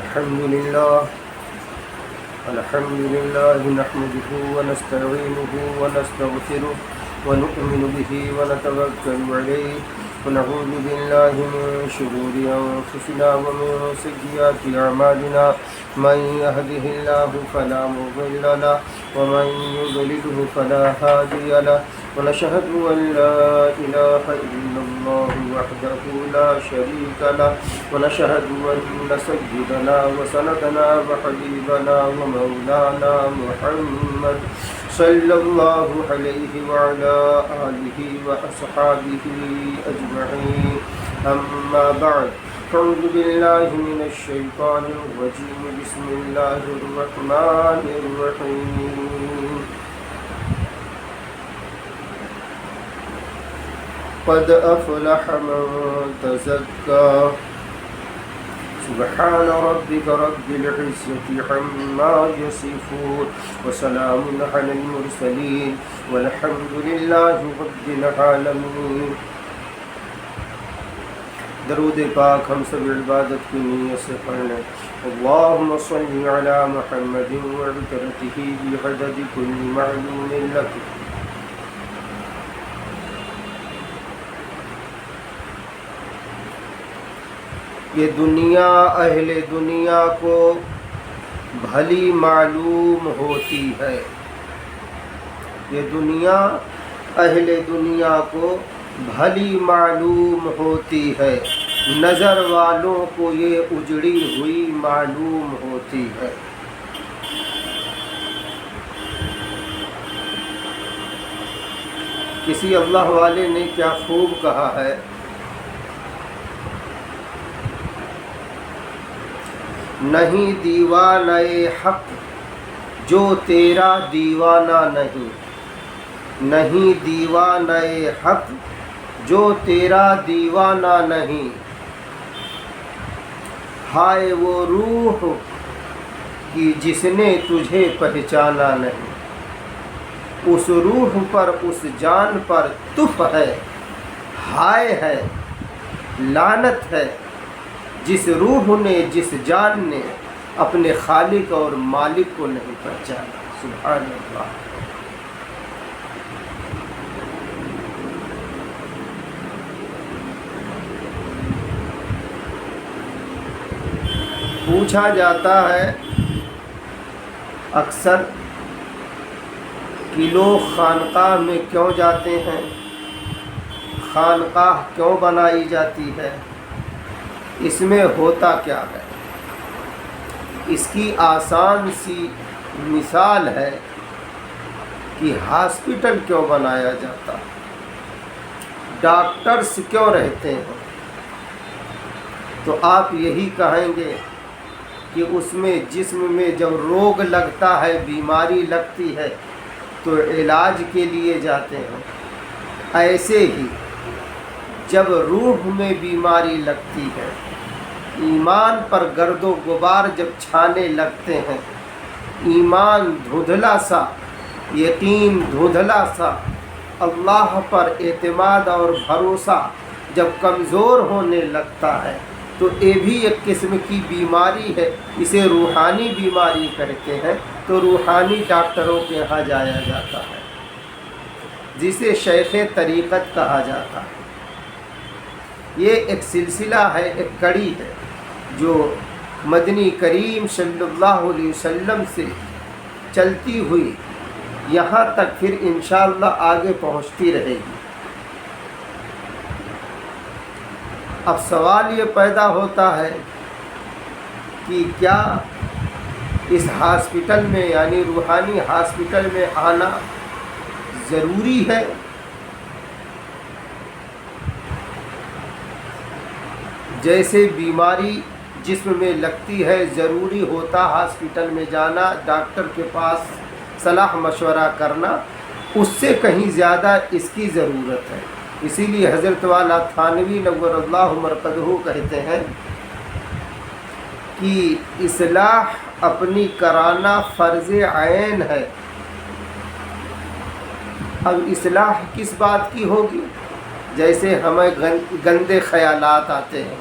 الحمد لله نحمده ونستعينه ونستغفره ونؤمن به ونتوكل عليه ونعوذ بالله من شرور أنفسنا ومن سيئات أعمالنا من يهده الله فلا مضل له ومن يضلله فلا هادي له ونشهد أن لا إله إلا الله وحده لا شريك له ونشهد أن سيدنا وسندنا وحبيبنا ومولانا محمد صلى الله عليه وعلى آله وأصحابه أجمعين أما بعد أعوذ بالله من الشيطان الرجيم بسم الله الرحمن الرحيم قد أفلح من تزكى سبحان ربك رب العزة عما يصفون وسلام على المرسلين والحمد لله رب العالمين۔ درود پاک ہم سب عبادت کی نیت سے پڑھنے اللهم صل على محمد وعترته بعدد كل معلوم لك۔ یہ دنیا اہل دنیا کو بھلی معلوم ہوتی ہے، یہ دنیا اہل دنیا کو بھلی معلوم ہوتی ہے، نظر والوں کو یہ اجڑی ہوئی معلوم ہوتی ہے۔ کسی اللہ والے نے کیا خوب کہا ہے، نہیں دیوانہ حق جو تیرا دیوانہ نہیں، نہیں دیوانہ حق جو تیرا دیوانہ نہیں، ہائے وہ روح کی جس نے تجھے پہچانا نہیں، اس روح پر اس جان پر تف ہے، ہائے ہے لعنت ہے جس روح نے جس جان نے اپنے خالق اور مالک کو نہیں پہچانا۔ سبحان اللہ۔ پوچھا جاتا ہے اکثر کہ لوگ خانقاہ میں کیوں جاتے ہیں، خانقاہ کیوں بنائی جاتی ہے، اس میں ہوتا کیا ہے؟ اس کی آسان سی مثال ہے کہ ہاسپٹل کیوں بنایا جاتا ہے، ڈاکٹرز کیوں رہتے ہیں، تو آپ یہی کہیں گے کہ اس میں جسم میں جب روگ لگتا ہے، بیماری لگتی ہے تو علاج کے لیے جاتے ہیں، ایسے ہی جب روح میں بیماری لگتی ہے، ایمان پر گرد و غبار جب چھانے لگتے ہیں، ایمان دھندلا سا، یقین دھندلا سا، اللہ پر اعتماد اور بھروسہ جب کمزور ہونے لگتا ہے تو یہ بھی ایک قسم کی بیماری ہے، اسے روحانی بیماری کہتے ہیں۔ تو روحانی ڈاکٹروں کے یہاں جایا جاتا ہے جسے شیخ طریقت کہا جاتا ہے۔ یہ ایک سلسلہ ہے، ایک کڑی ہے جو مدنی کریم صلی اللہ علیہ وسلم سے چلتی ہوئی یہاں تک پھر انشاءاللہ آگے پہنچتی رہے گی۔ اب سوال یہ پیدا ہوتا ہے کہ کیا اس ہاسپٹل میں یعنی روحانی ہاسپٹل میں آنا ضروری ہے؟ جیسے بیماری جسم میں لگتی ہے، ضروری ہوتا ہاسپٹل میں جانا، ڈاکٹر کے پاس صلاح مشورہ کرنا، اس سے کہیں زیادہ اس کی ضرورت ہے۔ اسی لیے حضرت والا تھانوی نور اللہ مرقدہ کہتے ہیں کہ اصلاح اپنی کرانا فرض عین ہے۔ اب اصلاح کس بات کی ہوگی؟ جیسے ہمیں گندے خیالات آتے ہیں،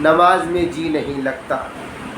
نماز میں جی نہیں لگتا،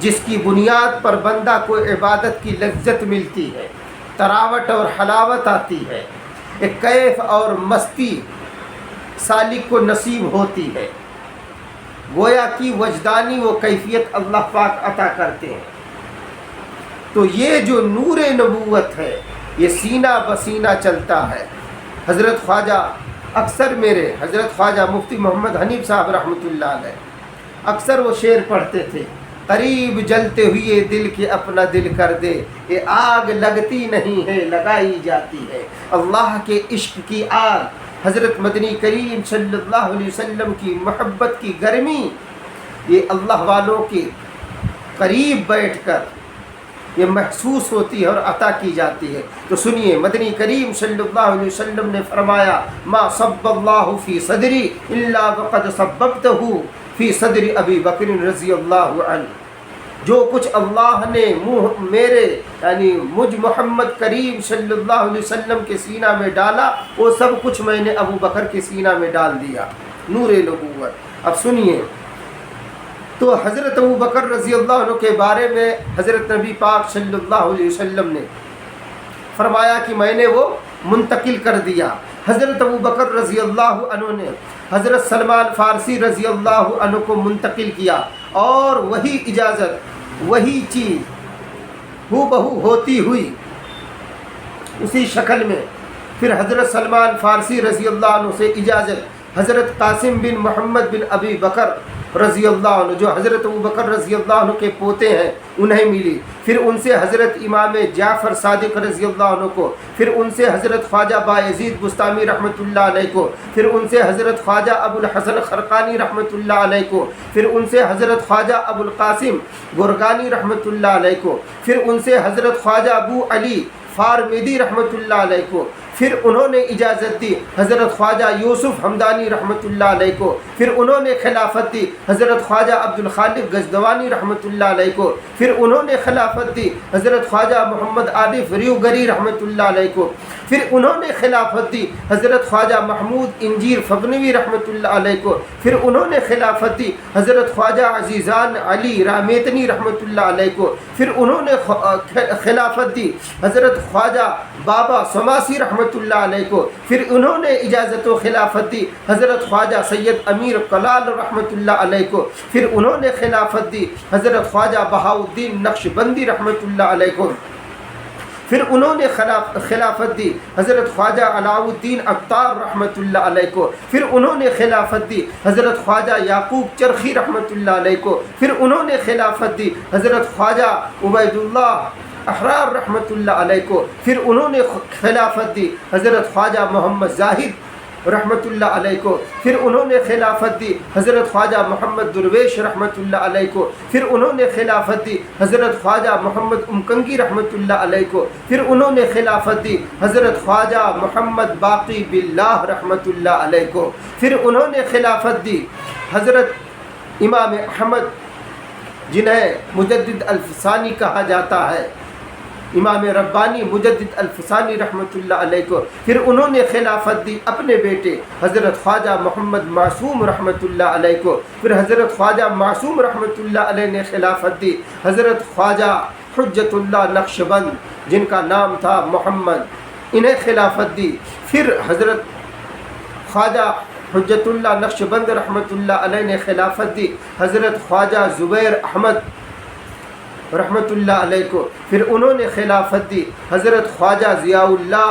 جس کی بنیاد پر بندہ کو عبادت کی لذت ملتی ہے، تراوٹ اور حلاوت آتی ہے، ایک کیف اور مستی سالک کو نصیب ہوتی ہے، گویا کہ وجدانی وہ کیفیت اللہ پاک عطا کرتے ہیں۔ تو یہ جو نور نبوت ہے یہ سینہ بسینہ چلتا ہے۔ حضرت خواجہ اکثر حضرت خواجہ مفتی محمد حنیف صاحب رحمۃ اللہ علیہ اکثر وہ شعر پڑھتے تھے، قریب جلتے ہوئے دل کے اپنا دل کر دے، یہ آگ لگتی نہیں ہے لگائی جاتی ہے۔ اللہ کے عشق کی آگ، حضرت مدنی کریم صلی اللہ علیہ وسلم کی محبت کی گرمی، یہ اللہ والوں کے قریب بیٹھ کر یہ محسوس ہوتی ہے اور عطا کی جاتی ہے۔ تو سنیے، مدنی کریم صلی اللہ علیہ وسلم نے فرمایا، ما صب اللہ فی صدری الا وقد صببتہ فی صدر ابی بکر رضی اللہ عنہ۔ جو کچھ اللہ نے میرے یعنی مجھ محمد کریم صلی اللہ علیہ وسلم کے سینہ میں ڈالا، وہ سب کچھ میں نے ابو بکر کے سینہ میں ڈال دیا، نور نبوت۔ اب سنیے، تو حضرت ابو بکر رضی اللہ عنہ کے بارے میں حضرت نبی پاک صلی اللہ علیہ وسلم نے فرمایا کہ میں نے وہ منتقل کر دیا۔ حضرت ابو بکر رضی اللہ عنہ نے حضرت سلمان فارسی رضی اللہ عنہ کو منتقل کیا، اور وہی اجازت، وہی چیز ہو بہو ہوتی ہوئی اسی شکل میں پھر حضرت سلمان فارسی رضی اللہ عنہ سے اجازت حضرت قاسم بن محمد بن ابی بکر رضی اللہ عنہ، جو حضرت ابو بکر رضی اللہ عنہ کے پوتے ہیں، انہیں ملی۔ پھر ان سے حضرت امام جعفر صادق رضی اللہ عنہ کو، پھر ان سے حضرت خواجہ بایزید بستامی رحمۃ اللہ علیہ کو، پھر ان سے حضرت خواجہ ابو الحسن خرقانی رحمۃ اللہ علیہ کو، پھر ان سے حضرت خواجہ ابو القاسم گرگانی رحمۃ اللہ علیہ کو، پھر ان سے حضرت خواجہ ابو علی فارمیدی رحمۃ اللہ علیہ کو، پھر انہوں نے اجازت دی حضرت خواجہ یوسف حمدانی رحمۃ اللہ علیہ کو، پھر انہوں نے خلافت دی حضرت خواجہ عبد الخالق گجدوانی رحمۃ اللہ علیہ کو، پھر انہوں نے خلافت دی حضرت خواجہ محمد عارف ریوگری رحمۃ اللہ علیہ کو، پھر انہوں نے خلافت دی حضرت خواجہ محمود انجیر فغنوی رحمۃ اللہ علیہ کو، پھر انہوں نے خلافت دی حضرت خواجہ عزیزان علی رامیتنی رحمۃ اللہ علیہ کو، پھر انہوں نے خلافت دی حضرت خواجہ بابا سماسی رحمۃ اللہ علیہ کو، پھر انہوں نے اجازت و خلافت دی حضرت خواجہ سید امیر کلال رحمۃ اللہ علیہ کو، پھر انہوں نے خلافت دی حضرت خواجہ بہاؤالدین نقشبندی رحمۃ اللہ علیہ کو، پھر انہوں نے خلافت دی حضرت خواجہ علاؤ الدین عطار رحمۃ اللہ علیہ کو، پھر انہوں نے خلافت دی حضرت خواجہ یعقوب چرخی رحمۃ اللہ علیہ کو، پھر انہوں نے خلافت دی حضرت خواجہ عبید اللہ احرار رحمۃ اللہ علیہ کو، پھر انہوں نے خلافت دی حضرت خواجہ محمد زاہد رحمۃ اللہ علیہ کو، پھر انہوں نے خلافت دی حضرت خواجہ محمد درویش رحمۃ اللہ علیہ کو، پھر انہوں نے خلافت دی حضرت خواجہ محمد امکنگی رحمۃ اللہ علیہ کو، پھر انہوں نے خلافت دی حضرت خواجہ محمد باقی باللہ رحمۃ اللہ علیہ کو، پھر انہوں نے خلافت دی حضرت امام احمد جنہیں مجدد الفسانی کہا جاتا ہے، امام ربانی مجدد الفسانی رحمۃ اللہ علیہ کو، پھر انہوں نے خلافت دی اپنے بیٹے حضرت خواجہ محمد معصوم رحمۃ اللہ علیہ کو، پھر حضرت خواجہ معصوم رحمۃ اللہ علیہ نے خلافت دی حضرت خواجہ حجت اللہ نقشبند جن کا نام تھا محمد، انہیں خلافت دی، پھر حضرت خواجہ حجت اللہ نقشبند رحمۃ اللہ علیہ نے خلافت دی حضرت خواجہ زبیر احمد رحمۃ اللہ علیہ کو، پھر انہوں نے خلافت دی حضرت خواجہ ضیاء اللہ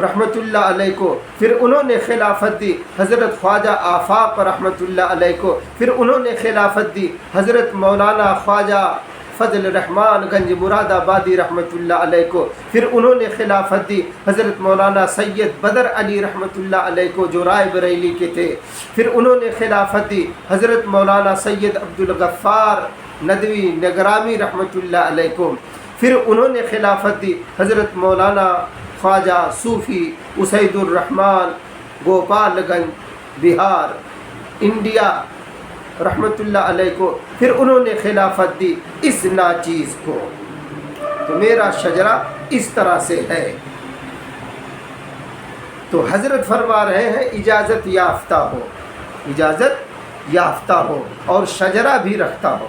رحمۃ اللہ علیہ کو، پھر انہوں نے خلافت دی حضرت خواجہ آفاق رحمۃ اللہ علیہ کو، پھر انہوں نے خلافت دی حضرت مولانا خواجہ فضل الرحمان گنج مراد آبادی رحمۃ اللہ علیہ کو، پھر انہوں نے خلافت دی حضرت مولانا سید بدر علی رحمۃ اللہ علیہ کو جو رائے بریلی کے تھے، پھر انہوں نے خلافت دی حضرت مولانا سید عبدالغفار ندوی نگرامی رحمۃ اللہ علیہ کو، پھر انہوں نے خلافت دی حضرت مولانا خواجہ صوفی اسید الرحمان گوپال گنج بہار انڈیا رحمۃ اللہ علیہ کو، پھر انہوں نے خلافت دی اس ناچیز کو۔ تو میرا شجرہ اس طرح سے ہے۔ تو حضرت فرما رہے ہیں اجازت یافتہ ہو، اجازت یافتہ ہو اور شجرہ بھی رکھتا ہو۔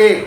1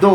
2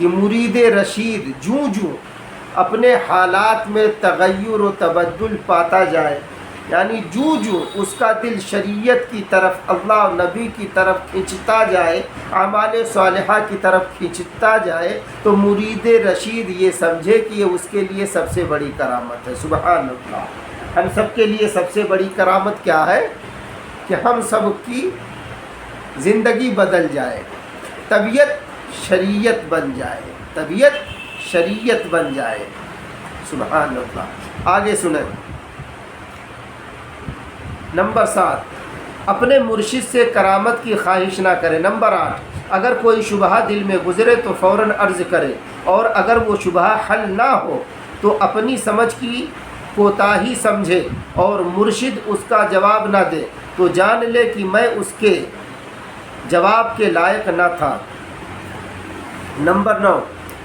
کہ مرید رشید جوں جوں اپنے حالات میں تغیر و تبدل پاتا جائے، یعنی جوں جوں اس کا دل شریعت کی طرف، اللہ و نبی کی طرف کھینچتا جائے، اعمال صالحہ کی طرف کھینچتا جائے، تو مرید رشید یہ سمجھے کہ یہ اس کے لیے سب سے بڑی کرامت ہے۔ سبحان اللہ۔ ہم سب کے لیے سب سے بڑی کرامت کیا ہے؟ کہ ہم سب کی زندگی بدل جائے، طبیعت شریعت بن جائے، طبیعت شریعت بن جائے۔ سبحان اللہ۔ آگے سنیں، نمبر 7، اپنے مرشد سے کرامت کی خواہش نہ کرے۔ نمبر 8، اگر کوئی شبہہ دل میں گزرے تو فوراً عرض کرے، اور اگر وہ شبہہ حل نہ ہو تو اپنی سمجھ کی کوتاہی سمجھے اور مرشد اس کا جواب نہ دے تو جان لے کہ میں اس کے جواب کے لائق نہ تھا۔ نمبر 9،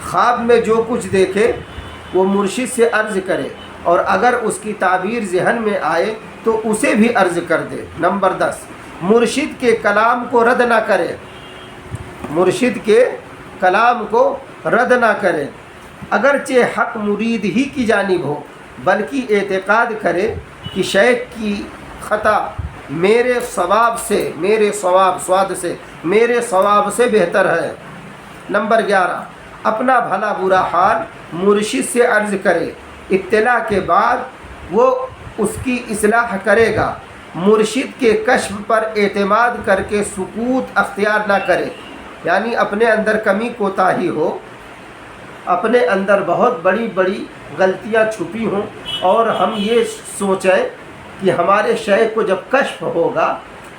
خواب میں جو کچھ دیکھے وہ مرشد سے عرض کرے، اور اگر اس کی تعبیر ذہن میں آئے تو اسے بھی عرض کر دے۔ نمبر 10، مرشد کے کلام کو رد نہ کرے، مرشد کے کلام کو رد نہ کرے، اگرچہ حق مرید ہی کی جانب ہو، بلکہ اعتقاد کرے کہ شیخ کی خطا میرے ثواب سے بہتر ہے۔ نمبر 11، اپنا بھلا برا حال مرشد سے عرض کرے، اطلاع کے بعد وہ اس کی اصلاح کرے گا۔ مرشد کے کشف پر اعتماد کر کے سکوت اختیار نہ کرے، یعنی اپنے اندر کمی کوتاہی ہو، اپنے اندر بہت بڑی بڑی غلطیاں چھپی ہوں، اور ہم یہ سوچیں کہ ہمارے شیخ کو جب کشف ہوگا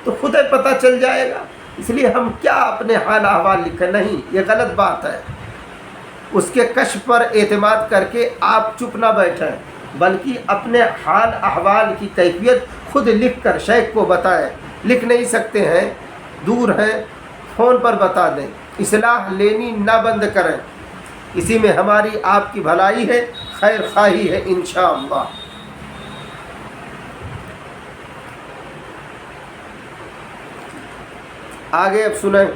تو خود ہی پتہ چل جائے گا، اس لیے ہم کیا اپنے حال احوال لکھیں؟ نہیں، یہ غلط بات ہے۔ اس کے کشف پر اعتماد کر کے آپ چپ نہ بیٹھیں، بلکہ اپنے حال احوال کی کیفیت خود لکھ کر شیخ کو بتائیں۔ لکھ نہیں سکتے ہیں، دور ہیں، فون پر بتا دیں، اصلاح لینی نہ بند کریں، اسی میں ہماری آپ کی بھلائی ہے، خیر خواہی ہے انشاءاللہ۔ آگے اب سنیں،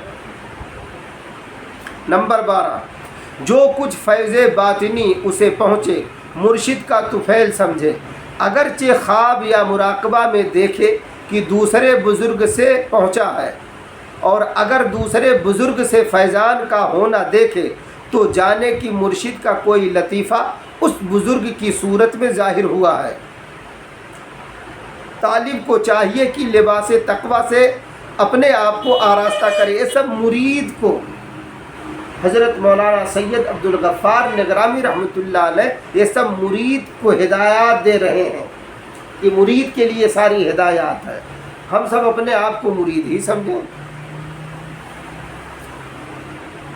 نمبر 12، جو کچھ فیض باطنی اسے پہنچے مرشد کا طفیل سمجھے، اگرچہ خواب یا مراقبہ میں دیکھے کہ دوسرے بزرگ سے پہنچا ہے، اور اگر دوسرے بزرگ سے فیضان کا ہونا دیکھے تو جانے کہ مرشد کا کوئی لطیفہ اس بزرگ کی صورت میں ظاہر ہوا ہے۔ طالب کو چاہیے کہ لباس تقویٰ سے اپنے آپ کو آراستہ کرے۔ یہ سب مرید کو حضرت مولانا سید عبدالغفار نگرامی رحمۃ اللہ علیہ یہ سب مرید کو ہدایات دے رہے ہیں، یہ مرید کے لیے ساری ہدایات ہے۔ ہم سب اپنے آپ کو مرید ہی سمجھیں۔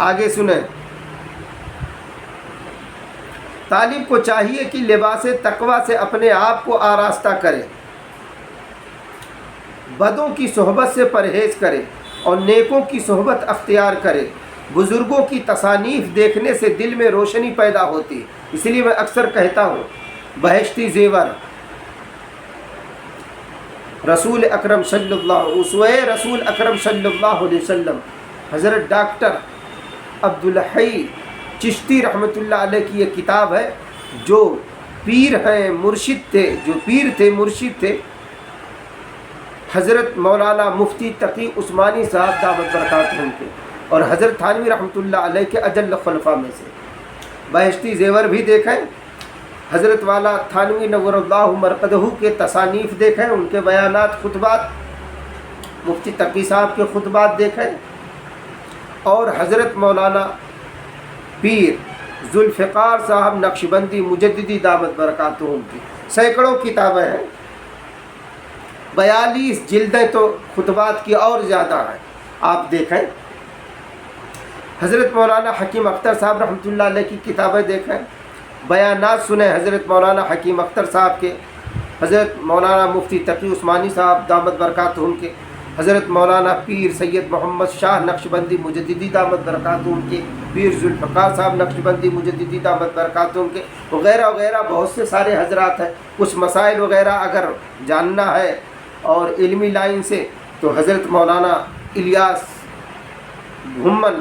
آگے سنیں، طالب کو چاہیے کہ لباس تقویٰ سے اپنے آپ کو آراستہ کرے، بدوں کی صحبت سے پرہیز کرے اور نیکوں کی صحبت اختیار کرے۔ بزرگوں کی تصانیف دیکھنے سے دل میں روشنی پیدا ہوتی، اس لیے میں اکثر کہتا ہوں بہشتی زیور رسول اکرم صلی اللہ علیہ وسلم حضرت ڈاکٹر عبدالحی چشتی رحمۃ اللہ علیہ کی یہ کتاب ہے، جو پیر ہیں مرشد تھے حضرت مولانا مفتی تقی عثمانی صاحب دامت برکاتہم کے، اور حضرت تھانوی رحمۃ اللہ علیہ کے اجل خلفاء میں سے۔ بہشتی زیور بھی دیکھیں، حضرت والا تھانوی نور اللہ مرقدہ کے تصانیف دیکھیں، ان کے بیانات خطبات، مفتی تقی صاحب کے خطبات دیکھیں، اور حضرت مولانا پیر ذوالفقار صاحب نقشبندی مجددی دامت برکاتہم کی سینکڑوں کتابیں ہیں، 42 جلدیں تو خطبات کی اور زیادہ ہیں، آپ دیکھیں۔ حضرت مولانا حکیم اختر صاحب رحمۃ اللہ علیہ کی کتابیں دیکھیں، بیانات سنیں حضرت مولانا حکیم اختر صاحب کے، حضرت مولانا مفتی تقی عثمانی صاحب دامت برکاتہم کے، حضرت مولانا پیر سید محمد شاہ نقشبندی مجددی دامت برکاتہم کے، پیر ذوالفقار صاحب نقشبندی مجددی دامت برکاتہم کے، وغیرہ وغیرہ بہت سے سارے حضرات ہیں۔ کچھ مسائل وغیرہ اگر جاننا ہے اور علمی لائن سے تو حضرت مولانا الیاس گھمن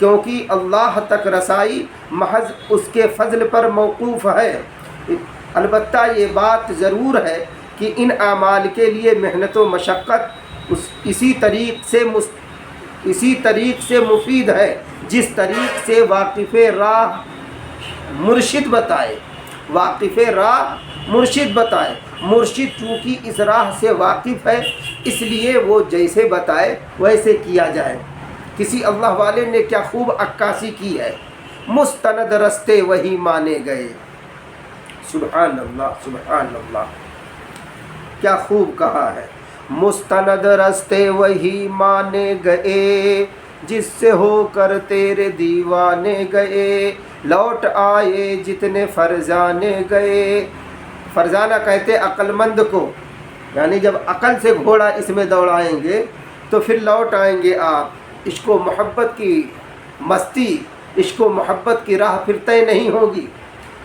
کیونکہ اللہ تک رسائی محض اس کے فضل پر موقوف ہے۔ البتہ یہ بات ضرور ہے کہ ان اعمال کے لیے محنت و مشقت اسی طریق سے مفید ہے جس طریق سے واقف راہ مرشد بتائے۔ مرشد چونکہ اس راہ سے واقف ہے، اس لیے وہ جیسے بتائے ویسے کیا جائے۔ کسی اللہ والے نے کیا خوب عکاسی کی ہے، مستند رستے وہی مانے گئے۔ سبحان اللہ، سبحان اللہ، کیا خوب کہا ہے۔ مستند رستے وہی مانے گئے، جس سے ہو کر تیرے دیوانے گئے، لوٹ آئے جتنے فرزانے گئے۔ فرزانہ کہتے عقل مند کو، یعنی جب عقل سے گھوڑا اس میں دوڑائیں گے تو پھر لوٹ آئیں گے آپ۔ عشق و محبت کی مستی، عشق و محبت کی راہ پھر طے نہیں ہوگی،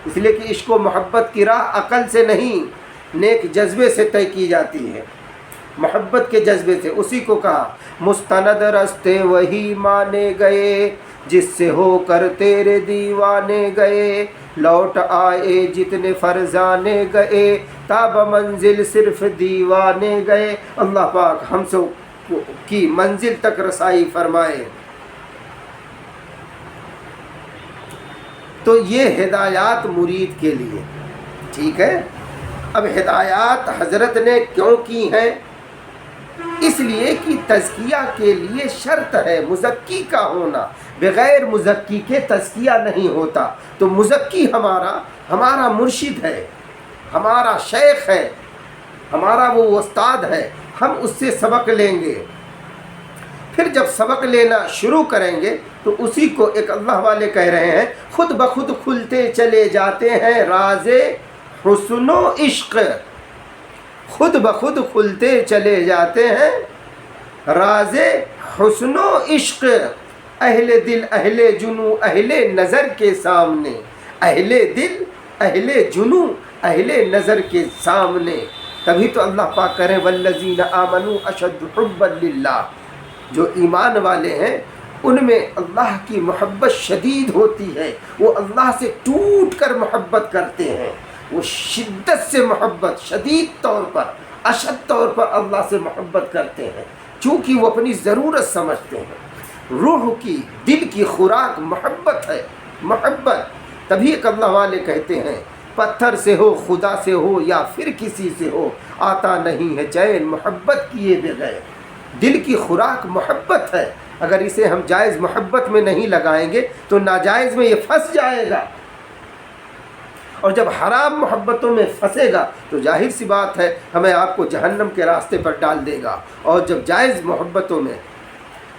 اس لیے کہ عشق و محبت کی راہ عقل سے نہیں، نیک جذبے سے طے کی جاتی ہے، محبت کے جذبے سے۔ اسی کو کہا مستند رستے وہی مانے گئے، جس سے ہو کر تیرے دیوانے گئے، لوٹ آئے جتنے فرزانے گئے، تاب منزل صرف دیوانے گئے۔ اللہ پاک ہم سب کی منزل تک رسائی فرمائے۔ تو یہ ہدایات مرید کے لیے، ٹھیک ہے۔ اب ہدایات حضرت نے کیوں کی ہیں؟ اس لیے کہ تزکیہ کے لیے شرط ہے مزکی کا ہونا، بغیر مزکی کے تزکیہ نہیں ہوتا۔ تو مزکی ہمارا مرشد ہے، ہمارا شیخ ہے، ہمارا وہ استاد ہے، ہم اس سے سبق لیں گے۔ پھر جب سبق لینا شروع کریں گے تو اسی کو ایک اللہ والے کہہ رہے ہیں، خود بخود کھلتے چلے جاتے ہیں راز حسن و عشق، خود بخود کھلتے چلے جاتے ہیں راز حسن و عشق، اہل دل اہل جنو اہل نظر کے سامنے، اہل دل اہل جنو اہل نظر کے سامنے۔ تبھی تو اللہ پاک کریں والذین آمنوا اشد حبا للہ، جو ایمان والے ہیں ان میں اللہ کی محبت شدید ہوتی ہے، وہ اللہ سے ٹوٹ کر محبت کرتے ہیں، وہ شدت سے محبت، شدید طور پر، اشد طور پر اللہ سے محبت کرتے ہیں، چونکہ وہ اپنی ضرورت سمجھتے ہیں۔ روح کی، دل کی خوراک محبت ہے، محبت۔ تبھی ایک اللہ والے کہتے ہیں پتھر سے ہو، خدا سے ہو یا پھر کسی سے ہو، آتا نہیں ہے چین محبت کیے بغیر۔ دل کی خوراک محبت ہے، اگر اسے ہم جائز محبت میں نہیں لگائیں گے تو ناجائز میں یہ پھنس جائے گا، اور جب حرام محبتوں میں پھنسے گا تو ظاہر سی بات ہے ہمیں آپ کو جہنم کے راستے پر ڈال دے گا، اور جب جائز محبتوں میں،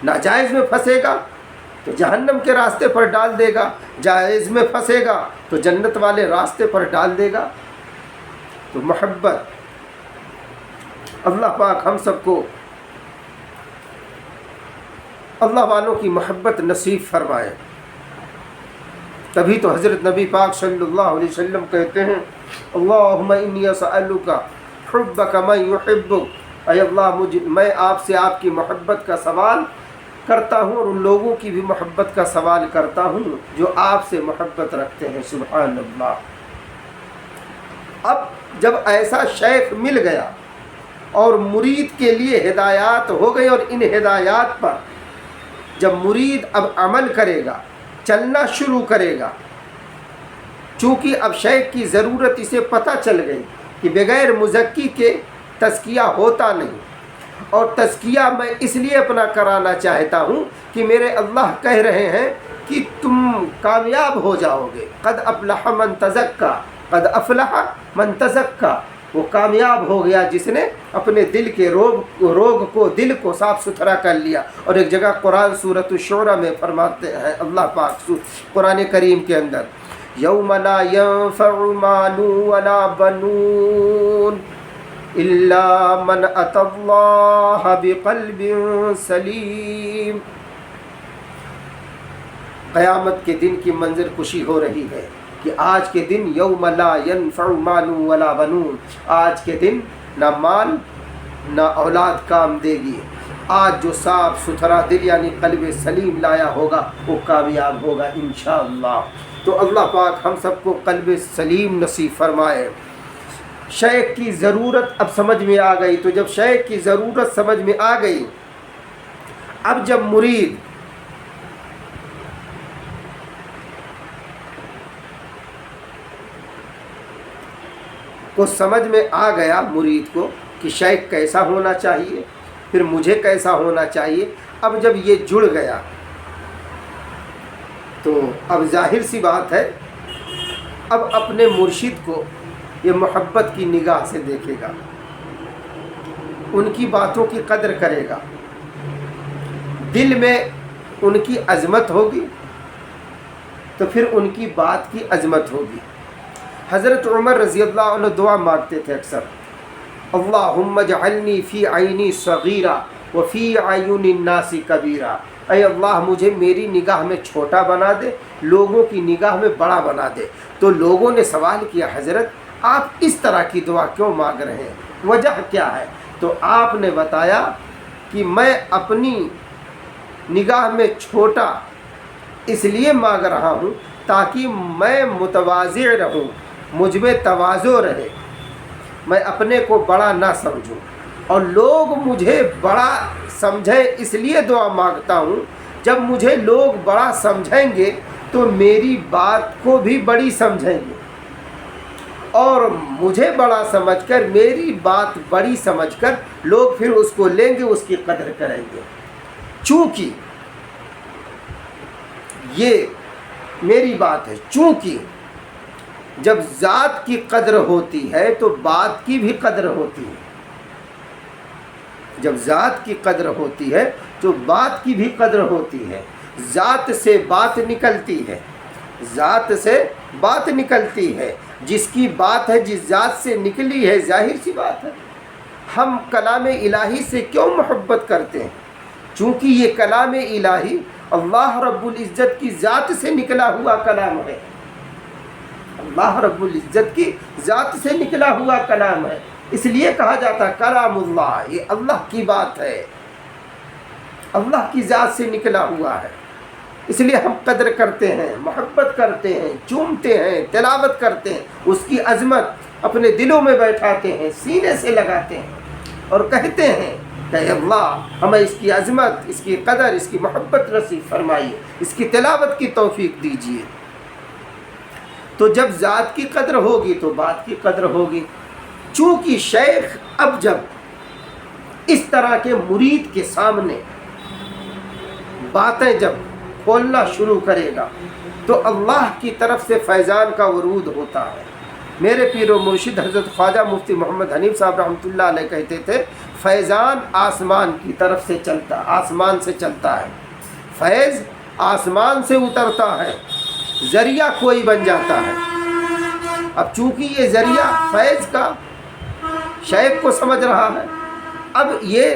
ناجائز میں پھنسے گا تو جہنم کے راستے پر ڈال دے گا، جائز میں پھنسے گا تو جنت والے راستے پر ڈال دے گا۔ تو محبت، اللہ پاک ہم سب کو اللہ والوں کی محبت نصیب فرمائے۔ تبھی تو حضرت نبی پاک صلی اللہ علیہ وسلم کہتے ہیں اللہم انی اسألک حبک من یحبک، اے اللہ میں آپ سے آپ کی محبت کا سوال کرتا ہوں، اور ان لوگوں کی بھی محبت کا سوال کرتا ہوں جو آپ سے محبت رکھتے ہیں۔ سبحان اللہ۔ اب جب ایسا شیخ مل گیا اور مرید کے لیے ہدایات ہو گئی، اور ان ہدایات پر جب مرید اب عمل کرے گا، چلنا شروع کرے گا، چونکہ اب شیخ کی ضرورت اسے پتہ چل گئی کہ بغیر مزکی کے تزکیہ ہوتا نہیں، اور تزکیہ میں اس لیے اپنا کرانا چاہتا ہوں کہ میرے اللہ کہہ رہے ہیں کہ تم کامیاب ہو جاؤ گے۔ قد افلح من تزکا، قد افلح من تزکا، وہ کامیاب ہو گیا جس نے اپنے دل کے روگ کو، دل کو صاف ستھرا کر لیا۔ اور ایک جگہ قرآن سورۃ الشعراء میں فرماتے ہیں اللہ پاک قرآن کریم کے اندر، یوم لا ينفع مال ولا بنون الا من اتى اللہ بقلب سلیم۔ قیامت کے دن کی منظر کشی ہو رہی ہے کہ آج کے دن یوم لا ينفع مال ولا بنون، آج کے دن نہ مال نہ اولاد کام دے گی، آج جو صاف ستھرا دل یعنی قلب سلیم لایا ہوگا وہ کامیاب ہوگا انشاءاللہ۔ تو اللہ پاک ہم سب کو قلب سلیم نصیب فرمائے۔ شیخ کی ضرورت اب سمجھ میں آ گئی، تو جب شیخ کی ضرورت سمجھ میں آ گئی، اب جب مرید کو سمجھ میں آ گیا، مرید کو کہ شیخ کیسا ہونا چاہیے، پھر مجھے کیسا ہونا چاہیے، اب جب یہ جڑ گیا تو اب ظاہر سی بات ہے اب اپنے مرشد کو یہ محبت کی نگاہ سے دیکھے گا، ان کی باتوں کی قدر کرے گا، دل میں ان کی عظمت ہوگی تو پھر ان کی بات کی عظمت ہوگی۔ حضرت عمر رضی اللہ عنہ دعا مانگتے تھے اکثر، اللہم اجعلنی فی عینی صغیرہ وفی اعین الناس کبیرہ، اے اللہ مجھے میری نگاہ میں چھوٹا بنا دے، لوگوں کی نگاہ میں بڑا بنا دے۔ تو لوگوں نے سوال کیا حضرت آپ اس طرح کی دعا کیوں مانگ رہے ہیں، وجہ کیا ہے؟ تو آپ نے بتایا کہ میں اپنی نگاہ میں چھوٹا اس لیے مانگ رہا ہوں تاکہ میں متواضع رہوں، مجھ میں تواضع رہے، میں اپنے کو بڑا نہ سمجھوں، اور لوگ مجھے بڑا سمجھیں اس لیے دعا مانگتا ہوں۔ جب مجھے لوگ بڑا سمجھیں گے تو میری بات کو بھی بڑی سمجھیں گے، اور مجھے بڑا سمجھ کر میری بات بڑی سمجھ کر لوگ پھر اس کو لیں گے، اس کی قدر کریں گے۔ چونکہ یہ میری بات ہے، چونکہ جب ذات کی قدر ہوتی ہے تو بات کی بھی قدر ہوتی ہے، جب ذات کی قدر ہوتی ہے تو بات کی بھی قدر ہوتی ہے، ذات سے بات نکلتی ہے، ذات سے بات نکلتی ہے، جس کی بات ہے جس ذات سے نکلی ہے، ظاہر سی بات ہے ہم کلام الہی سے کیوں محبت کرتے ہیں؟ چونکہ یہ کلام الہی اللہ رب العزت کی ذات سے نکلا ہوا کلام ہے، اللہ رب العزت کی ذات سے نکلا ہوا کلام ہے، اس لیے کہا جاتا ہے کلام اللہ، یہ اللہ کی بات ہے، اللہ کی ذات سے نکلا ہوا ہے، اس لیے ہم قدر کرتے ہیں، محبت کرتے ہیں، چومتے ہیں، تلاوت کرتے ہیں، اس کی عظمت اپنے دلوں میں بیٹھاتے ہیں، سینے سے لگاتے ہیں اور کہتے ہیں کہ اللہ ہمیں اس کی عظمت، اس کی قدر، اس کی محبت نصیب فرمائیے، اس کی تلاوت کی توفیق دیجیے۔ تو جب ذات کی قدر ہوگی تو بات کی قدر ہوگی۔ چونکہ شیخ اب جب اس طرح کے مرید کے سامنے باتیں جب کھولنا شروع کرے گا تو اللہ کی طرف سے فیضان کا ورود ہوتا ہے۔ میرے پیر و مرشد حضرت خواجہ مفتی محمد حنیف صاحب رحمۃ اللہ علیہ کہتے تھے فیضان آسمان کی طرف سے چلتا، آسمان سے چلتا ہے، فیض آسمان سے اترتا ہے، ذریعہ کوئی بن جاتا ہے۔ اب چونکہ یہ ذریعہ فیض کا شیخ کو سمجھ رہا ہے، اب یہ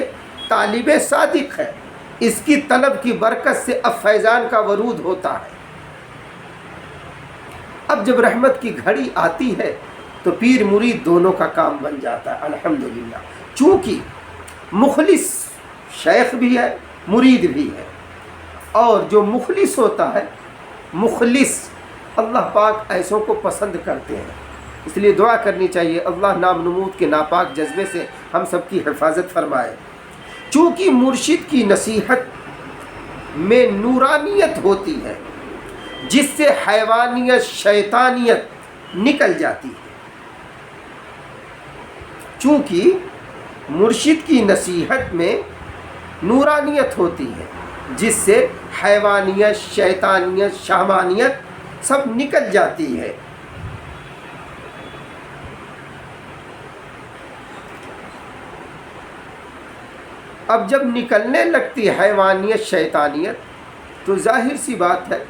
طالب صادق ہے، اس کی طلب کی برکت سے اب فیضان کا ورود ہوتا ہے۔ اب جب رحمت کی گھڑی آتی ہے تو پیر مرید دونوں کا کام بن جاتا ہے الحمدللہ۔ چونکہ مخلص شیخ بھی ہے، مرید بھی ہے، اور جو مخلص ہوتا ہے، مخلص اللہ پاک ایسوں کو پسند کرتے ہیں، اس لیے دعا کرنی چاہیے اللہ نام نمود کے ناپاک جذبے سے ہم سب کی حفاظت فرمائے۔ چونکہ مرشد کی نصیحت میں نورانیت ہوتی ہے جس سے حیوانیت، شیطانیت نکل جاتی ہے۔ چونکہ مرشد کی نصیحت میں نورانیت ہوتی ہے جس سے حیوانیت، شیطانیت، شہوانیت سب نکل جاتی ہے۔ اب جب نکلنے لگتی حیوانیت، شیطانیت تو ظاہر سی بات ہے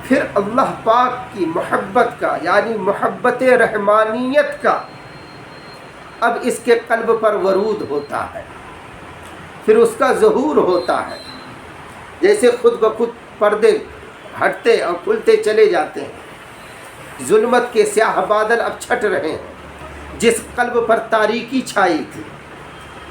پھر اللہ پاک کی محبت کا یعنی محبت رحمانیت کا اب اس کے قلب پر ورود ہوتا ہے، پھر اس کا ظہور ہوتا ہے۔ جیسے خود بخود پردے ہٹتے اور کھلتے چلے جاتے ہیں، ظلمت کے سیاہ بادل اب چھٹ رہے ہیں، جس قلب پر تاریکی چھائی تھی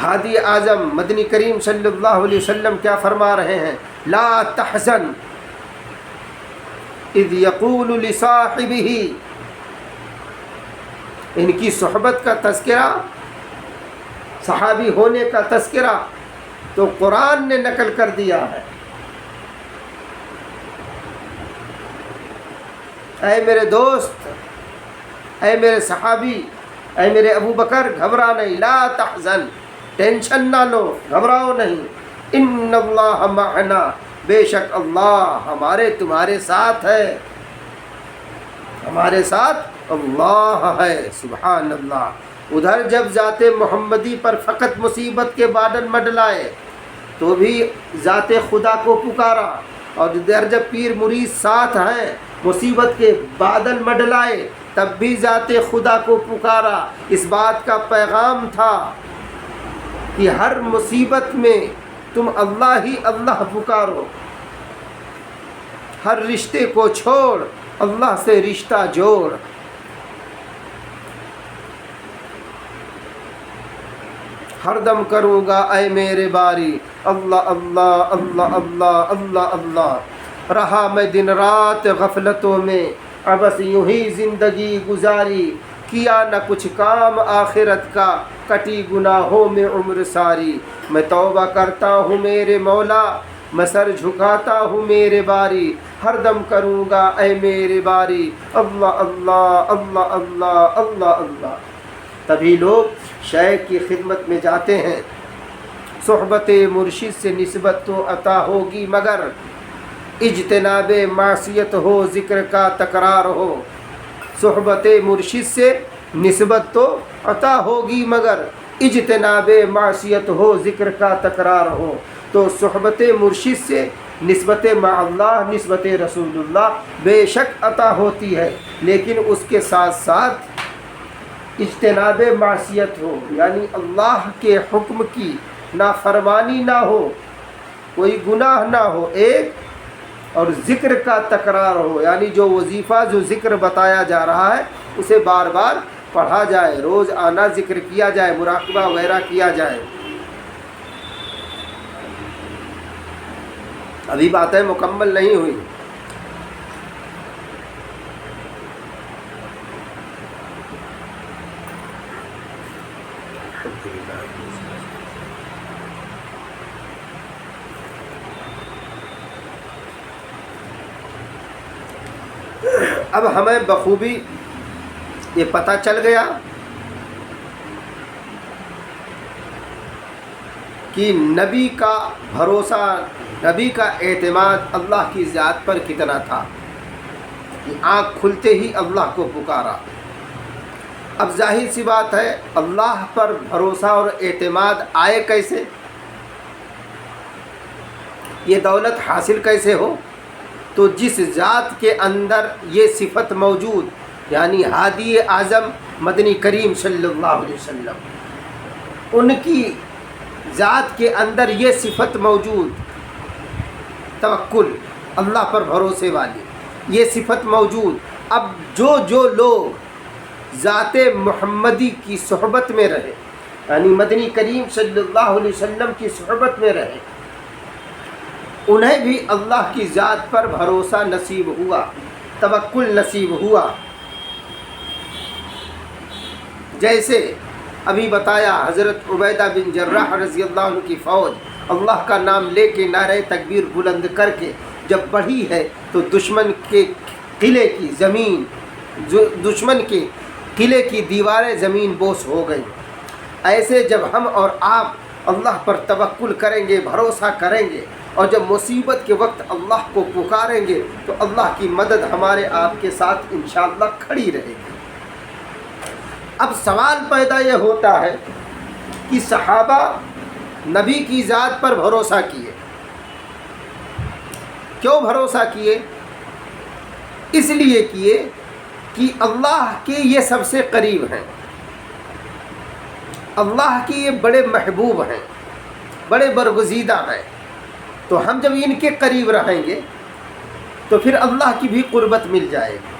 ہادی اعظم مدنی کریم صلی اللہ علیہ وسلم کیا فرما رہے ہیں؟ لا تحزن اذ یقول لصاحبہ، ان کی صحبت کا تذکرہ، صحابی ہونے کا تذکرہ تو قرآن نے نقل کر دیا ہے۔ اے میرے دوست، اے میرے صحابی، اے میرے ابو بکر، گھبرا نہیں، لا تحزن، ٹینشن نہ لو، گھبراؤ نہیں، ان اللہ معنا، بے شک اللہ ہمارے تمہارے ساتھ ہے، ہمارے ساتھ اللہ ہے، سبحان اللہ۔ ادھر جب ذات محمدی پر فقط مصیبت کے بادل منڈلائے تو بھی ذات خدا کو پکارا، اور ادھر جب پیر مرید ساتھ ہیں مصیبت کے بادل منڈلائے تب بھی ذات خدا کو پکارا۔ اس بات کا پیغام تھا کہ ہر مصیبت میں تم اللہ ہی اللہ پکارو، ہر رشتے کو چھوڑ اللہ سے رشتہ جوڑ۔ ہر دم کروں گا اے میرے باری اللہ اللہ اللہ اللہ اللہ اللہ۔ رہا میں دن رات غفلتوں میں بس یوں ہی زندگی گزاری، کیا نہ کچھ کام آخرت کا، کٹی گناہوں میں عمر ساری۔ میں توبہ کرتا ہوں میرے مولا، میں سر جھکاتا ہوں میرے باری، ہر دم کروں گا اے میرے باری اللہ اللہ اللہ اللہ اللہ اللہ۔ تبھی لوگ شیخ کی خدمت میں جاتے ہیں، صحبت مرشد سے نسبت تو عطا ہوگی مگر اجتناب معصیت ہو، ذکر کا تکرار ہو۔ صحبت مرشد سے نسبت تو عطا ہوگی مگر اجتناب معصیت ہو، ذکر کا تکرار ہو۔ تو صحبت مرشد سے نسبت مع اللہ، نسبت رسول اللہ بے شک عطا ہوتی ہے، لیکن اس کے ساتھ ساتھ اجتناب معصیت ہو، یعنی اللہ کے حکم کی نافرمانی نہ ہو، کوئی گناہ نہ ہو ایک، اور ذکر کا تکرار ہو، یعنی جو وظیفہ جو ذکر بتایا جا رہا ہے اسے بار بار پڑھا جائے، روز آنا ذکر کیا جائے، مراقبہ وغیرہ کیا جائے۔ ابھی باتیں مکمل نہیں ہوئی۔ اب ہمیں بخوبی یہ پتہ چل گیا کہ نبی کا بھروسہ، نبی کا اعتماد اللہ کی ذات پر کتنا تھا، کہ آنکھ کھلتے ہی اللہ کو پکارا۔ اب ظاہر سی بات ہے اللہ پر بھروسہ اور اعتماد آئے کیسے، یہ دولت حاصل کیسے ہو؟ تو جس ذات کے اندر یہ صفت موجود، یعنی ہادی اعظم مدنی کریم صلی اللہ علیہ وسلم، ان کی ذات کے اندر یہ صفت موجود، توکل، اللہ پر بھروسے والی یہ صفت موجود۔ اب جو لوگ ذات محمدی کی صحبت میں رہے، یعنی مدنی کریم صلی اللہ علیہ وسلم کی صحبت میں رہے، انہیں بھی اللہ کی ذات پر بھروسہ نصیب ہوا، توکل نصیب ہوا۔ جیسے ابھی بتایا حضرت عبیدہ بن جراح رضی اللہ عنہ کی فوج اللہ کا نام لے کے نعرہ تکبیر بلند کر کے جب بڑھی ہے تو دشمن کے قلعے کی زمین، دشمن کے قلعے کی دیواریں زمین بوس ہو گئیں۔ ایسے جب ہم اور آپ اللہ پر توکل کریں گے، بھروسہ کریں گے، اور جب مصیبت کے وقت اللہ کو پکاریں گے تو اللہ کی مدد ہمارے آپ کے ساتھ انشاءاللہ کھڑی رہے گی۔ اب سوال پیدا یہ ہوتا ہے کہ صحابہ نبی کی ذات پر بھروسہ کیے، کیوں بھروسہ کیے؟ اس لیے کیے کہ اللہ کے یہ سب سے قریب ہیں، اللہ کے یہ بڑے محبوب ہیں، بڑے برگزیدہ ہیں، تو ہم جب ان کے قریب رہیں گے تو پھر اللہ کی بھی قربت مل جائے گی،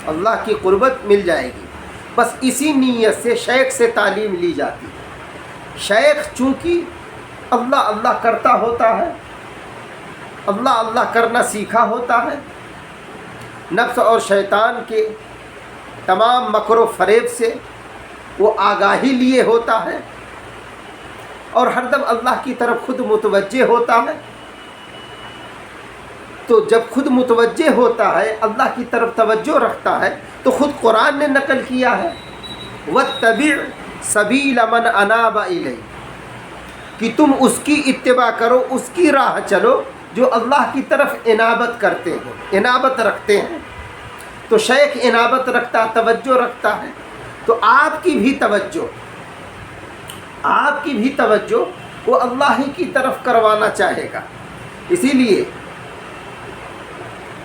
اللہ کی قربت مل جائے گی۔ بس اسی نیت سے شیخ سے تعلیم لی جاتی ہے۔ شیخ چونکہ اللہ اللہ کرتا ہوتا ہے، اللہ اللہ کرنا سیکھا ہوتا ہے، نفس اور شیطان کے تمام مکر و فریب سے وہ آگاہی لیے ہوتا ہے اور ہر دم اللہ کی طرف خود متوجہ ہوتا ہے، تو جب خود متوجہ ہوتا ہے، اللہ کی طرف توجہ رکھتا ہے، تو خود قرآن نے نقل کیا ہے وَاتَّبِعْ سَبِيلَ مَنْ أَنَابَ إِلَيْهِ کہ تم اس کی اتباع کرو، اس کی راہ چلو جو اللہ کی طرف انابت کرتے ہیں، انابت رکھتے ہیں۔ تو شیخ انابت رکھتا، توجہ رکھتا ہے، تو آپ کی بھی توجہ وہ اللہ ہی کی طرف کروانا چاہے گا۔ اسی لیے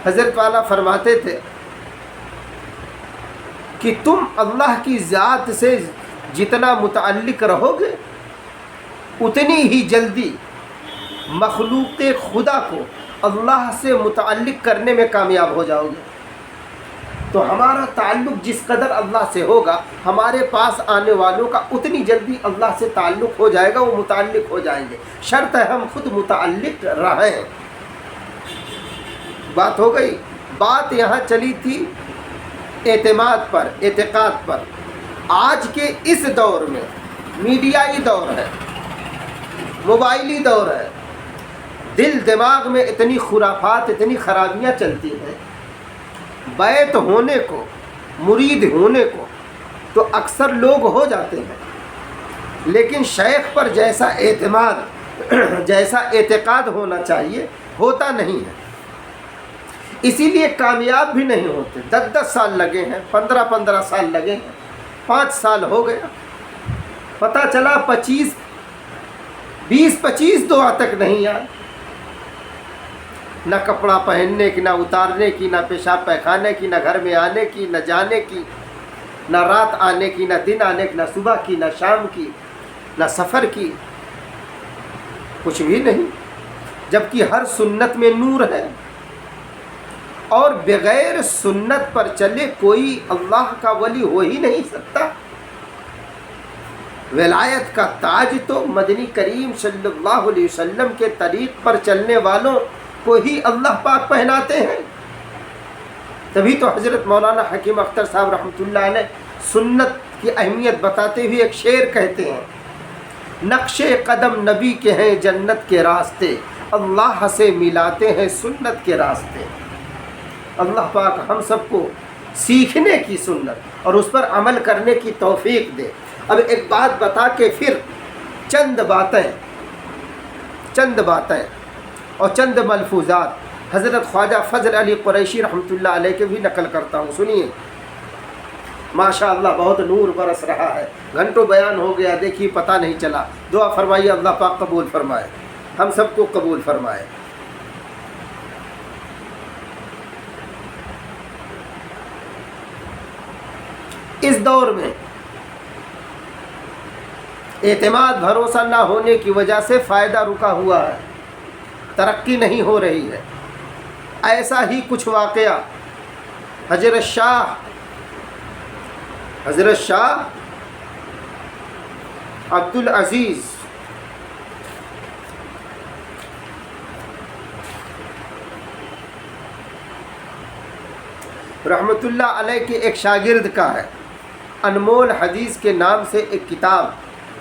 حضرت والا فرماتے تھے کہ تم اللہ کی ذات سے جتنا متعلق رہو گے اتنی ہی جلدی مخلوق خدا کو اللہ سے متعلق کرنے میں کامیاب ہو جاؤ گے۔ تو ہمارا تعلق جس قدر اللہ سے ہوگا، ہمارے پاس آنے والوں کا اتنی جلدی اللہ سے تعلق ہو جائے گا، وہ متعلق ہو جائیں گے۔ شرط ہے ہم خود متعلق رہیں۔ بات ہو گئی۔ بات یہاں چلی تھی اعتماد پر، اعتقاد پر۔ آج کے اس دور میں میڈیائی دور ہے، موبائلی دور ہے، دل دماغ میں اتنی خرافات، اتنی خرابیاں چلتی ہیں، بیعت ہونے کو، مرید ہونے کو تو اکثر لوگ ہو جاتے ہیں، لیکن شیخ پر جیسا اعتماد، جیسا اعتقاد ہونا چاہیے ہوتا نہیں ہے۔ اسی لیے کامیاب بھی نہیں ہوتے۔ 10 سال لگے ہیں، 15 سال لگے ہیں، 5 سال ہو گیا، پتہ چلا 20-25 دعا تک نہیں آئے، نہ کپڑا پہننے کی، نہ اتارنے کی، نہ پیشاب پیخانے کی، نہ گھر میں آنے کی، نہ جانے کی، نہ رات آنے کی، نہ دن آنے کی، نہ صبح کی، نہ شام کی، نہ سفر کی، کچھ بھی نہیں، جبکہ ہر سنت میں نور ہے، اور بغیر سنت پر چلے کوئی اللہ کا ولی ہو ہی نہیں سکتا۔ ولایت کا تاج تو مدنی کریم صلی اللہ علیہ وسلم کے طریق پر چلنے والوں کو ہی اللہ پاک پہناتے ہیں۔ تبھی تو حضرت مولانا حکیم اختر صاحب رحمۃ اللہ علیہ سنت کی اہمیت بتاتے ہوئے ایک شعر کہتے ہیں، نقش قدم نبی کے ہیں جنت کے راستے، اللہ سے ملاتے ہیں سنت کے راستے۔ اللہ پاک ہم سب کو سیکھنے کی سنت اور اس پر عمل کرنے کی توفیق دے۔ اب ایک بات بتا کے پھر چند باتیں اور چند ملفوظات حضرت خواجہ فضل علی قریشی رحمۃ اللہ علیہ کے بھی نقل کرتا ہوں، سنیے۔ ماشاء اللہ بہت نور برس رہا ہے، گھنٹوں بیان ہو گیا، دیکھیے پتہ نہیں چلا۔ دعا فرمائیے اللہ پاک قبول فرمائے، ہم سب کو قبول فرمائے۔ اس دور میں اعتماد بھروسہ نہ ہونے کی وجہ سے فائدہ رکا ہوا ہے، ترقی نہیں ہو رہی ہے۔ ایسا ہی کچھ واقعہ حضرت شاہ عبدالعزیز رحمۃ اللہ علیہ کے ایک شاگرد کا ہے۔ انمول حدیث کے نام سے ایک کتاب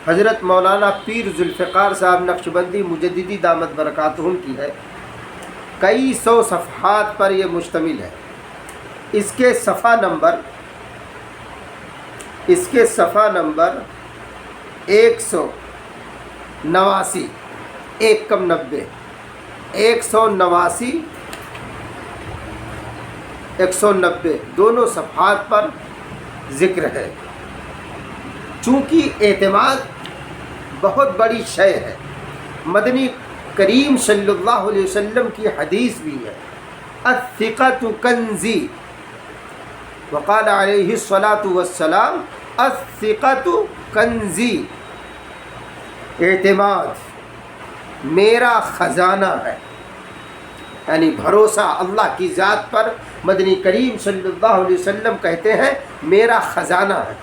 حضرت مولانا پیر ذوالفقار صاحب نقشبندی مجددی دامت برکاتہم کی ہے، کئی 100 صفحات پر یہ مشتمل ہے۔ اس کے صفحہ نمبر 189، 1 کم 90، 189 190 دونوں صفحات پر ذکر ہے۔ چونکہ اعتماد بہت بڑی شے ہے، مدنی کریم صلی اللہ علیہ وسلم کی حدیث بھی ہے، الثقۃ کنزی، وقال علیہ الصلاۃ والسلام الثقۃ کنزی، اعتماد میرا خزانہ ہے، یعنی بھروسہ اللہ کی ذات پر مدنی کریم صلی اللہ علیہ وسلم کہتے ہیں میرا خزانہ ہے۔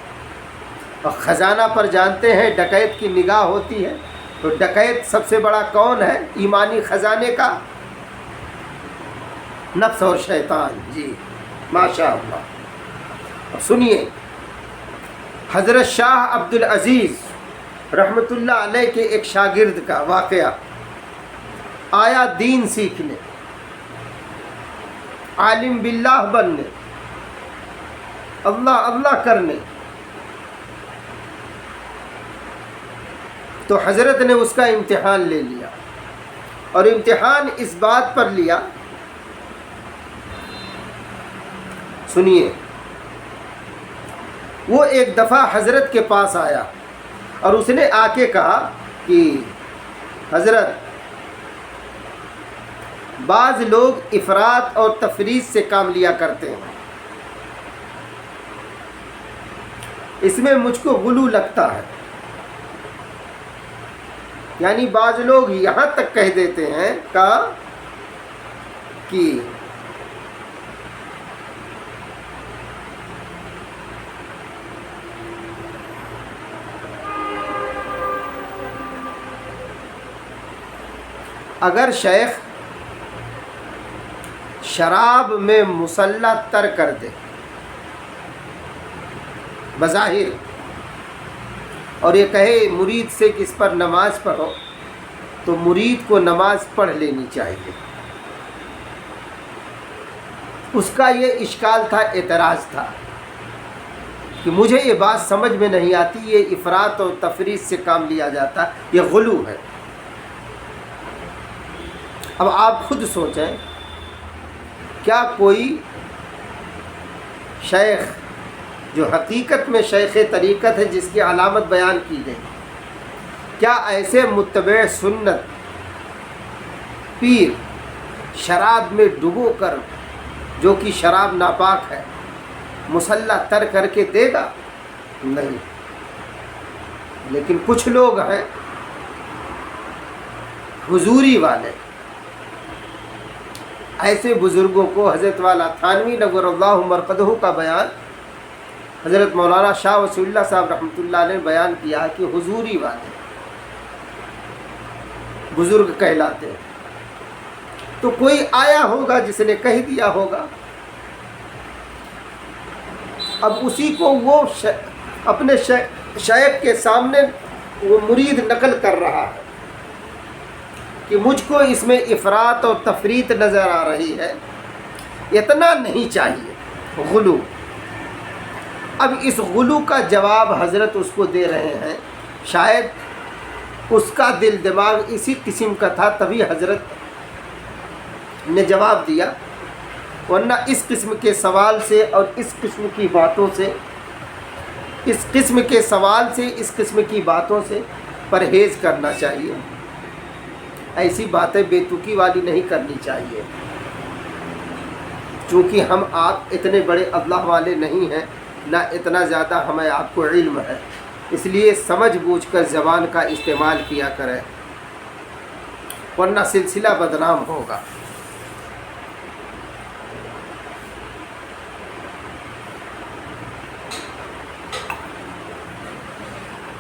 اور خزانہ پر جانتے ہیں ڈکیت کی نگاہ ہوتی ہے، تو ڈکیت سب سے بڑا کون ہے ایمانی خزانے کا؟ نفس اور شیطان۔ جی ماشاء اللہ۔ اب سنیے حضرت شاہ عبد العزیز رحمۃ اللہ علیہ کے ایک شاگرد کا واقعہ۔ آیا دین سیکھنے، عالم باللہ بننے، اللہ اللہ کرنے، تو حضرت نے اس کا امتحان لے لیا، اور امتحان اس بات پر لیا، سنیے، وہ ایک دفعہ حضرت کے پاس آیا اور اس نے آ کے کہا کہ حضرت، بعض لوگ افراط اور تفریط سے کام لیا کرتے ہیں، اس میں مجھ کو غلو لگتا ہے۔ یعنی بعض لوگ یہاں تک کہہ دیتے ہیں کہ اگر شیخ شراب میں مصلح تر کر دے بظاہر، اور یہ کہے مرید سے کہ اس پر نماز پڑھو، تو مرید کو نماز پڑھ لینی چاہیے۔ اس کا یہ اشکال تھا، اعتراض تھا کہ مجھے یہ بات سمجھ میں نہیں آتی، یہ افراط اور تفریط سے کام لیا جاتا، یہ غلو ہے۔ اب آپ خود سوچیں، کیا کوئی شیخ جو حقیقت میں شیخ طریقت ہے، جس کی علامت بیان کی گئی، کیا ایسے متبع سنت پیر شراب میں ڈبو کر، جو کہ شراب ناپاک ہے، مصلح تر کر کے دے گا؟ نہیں۔ لیکن کچھ لوگ ہیں حضوری والے، ایسے بزرگوں کو حضرت والا تھانوی نور اللہ مرقدہ کا بیان حضرت مولانا شاہ وصول اللہ صاحب رحمۃ اللہ علیہ نے بیان کیا کہ حضوری والے بزرگ کہلاتے ہیں۔ تو کوئی آیا ہوگا جس نے کہہ دیا ہوگا، اب اسی کو وہ اپنے شیخ کے سامنے وہ مرید نقل کر رہا ہے کہ مجھ کو اس میں افراط اور تفریط نظر آ رہی ہے، اتنا نہیں چاہیے، غلو۔ اب اس غلو کا جواب حضرت اس کو دے رہے ہیں، شاید اس کا دل دماغ اسی قسم کا تھا، تبھی حضرت نے جواب دیا، ورنہ اس قسم کے سوال سے اور اس قسم کی باتوں سے، اس قسم کے سوال سے، اس قسم کی باتوں سے پرہیز کرنا چاہیے۔ ایسی باتیں بے تکی والی نہیں کرنی چاہیے، چونکہ ہم آپ اتنے بڑے اللہ والے نہیں ہیں، نہ اتنا زیادہ ہمیں آپ کو علم ہے، اس لیے سمجھ بوجھ کر زبان کا استعمال کیا کریں، ورنہ سلسلہ بدنام ہوگا۔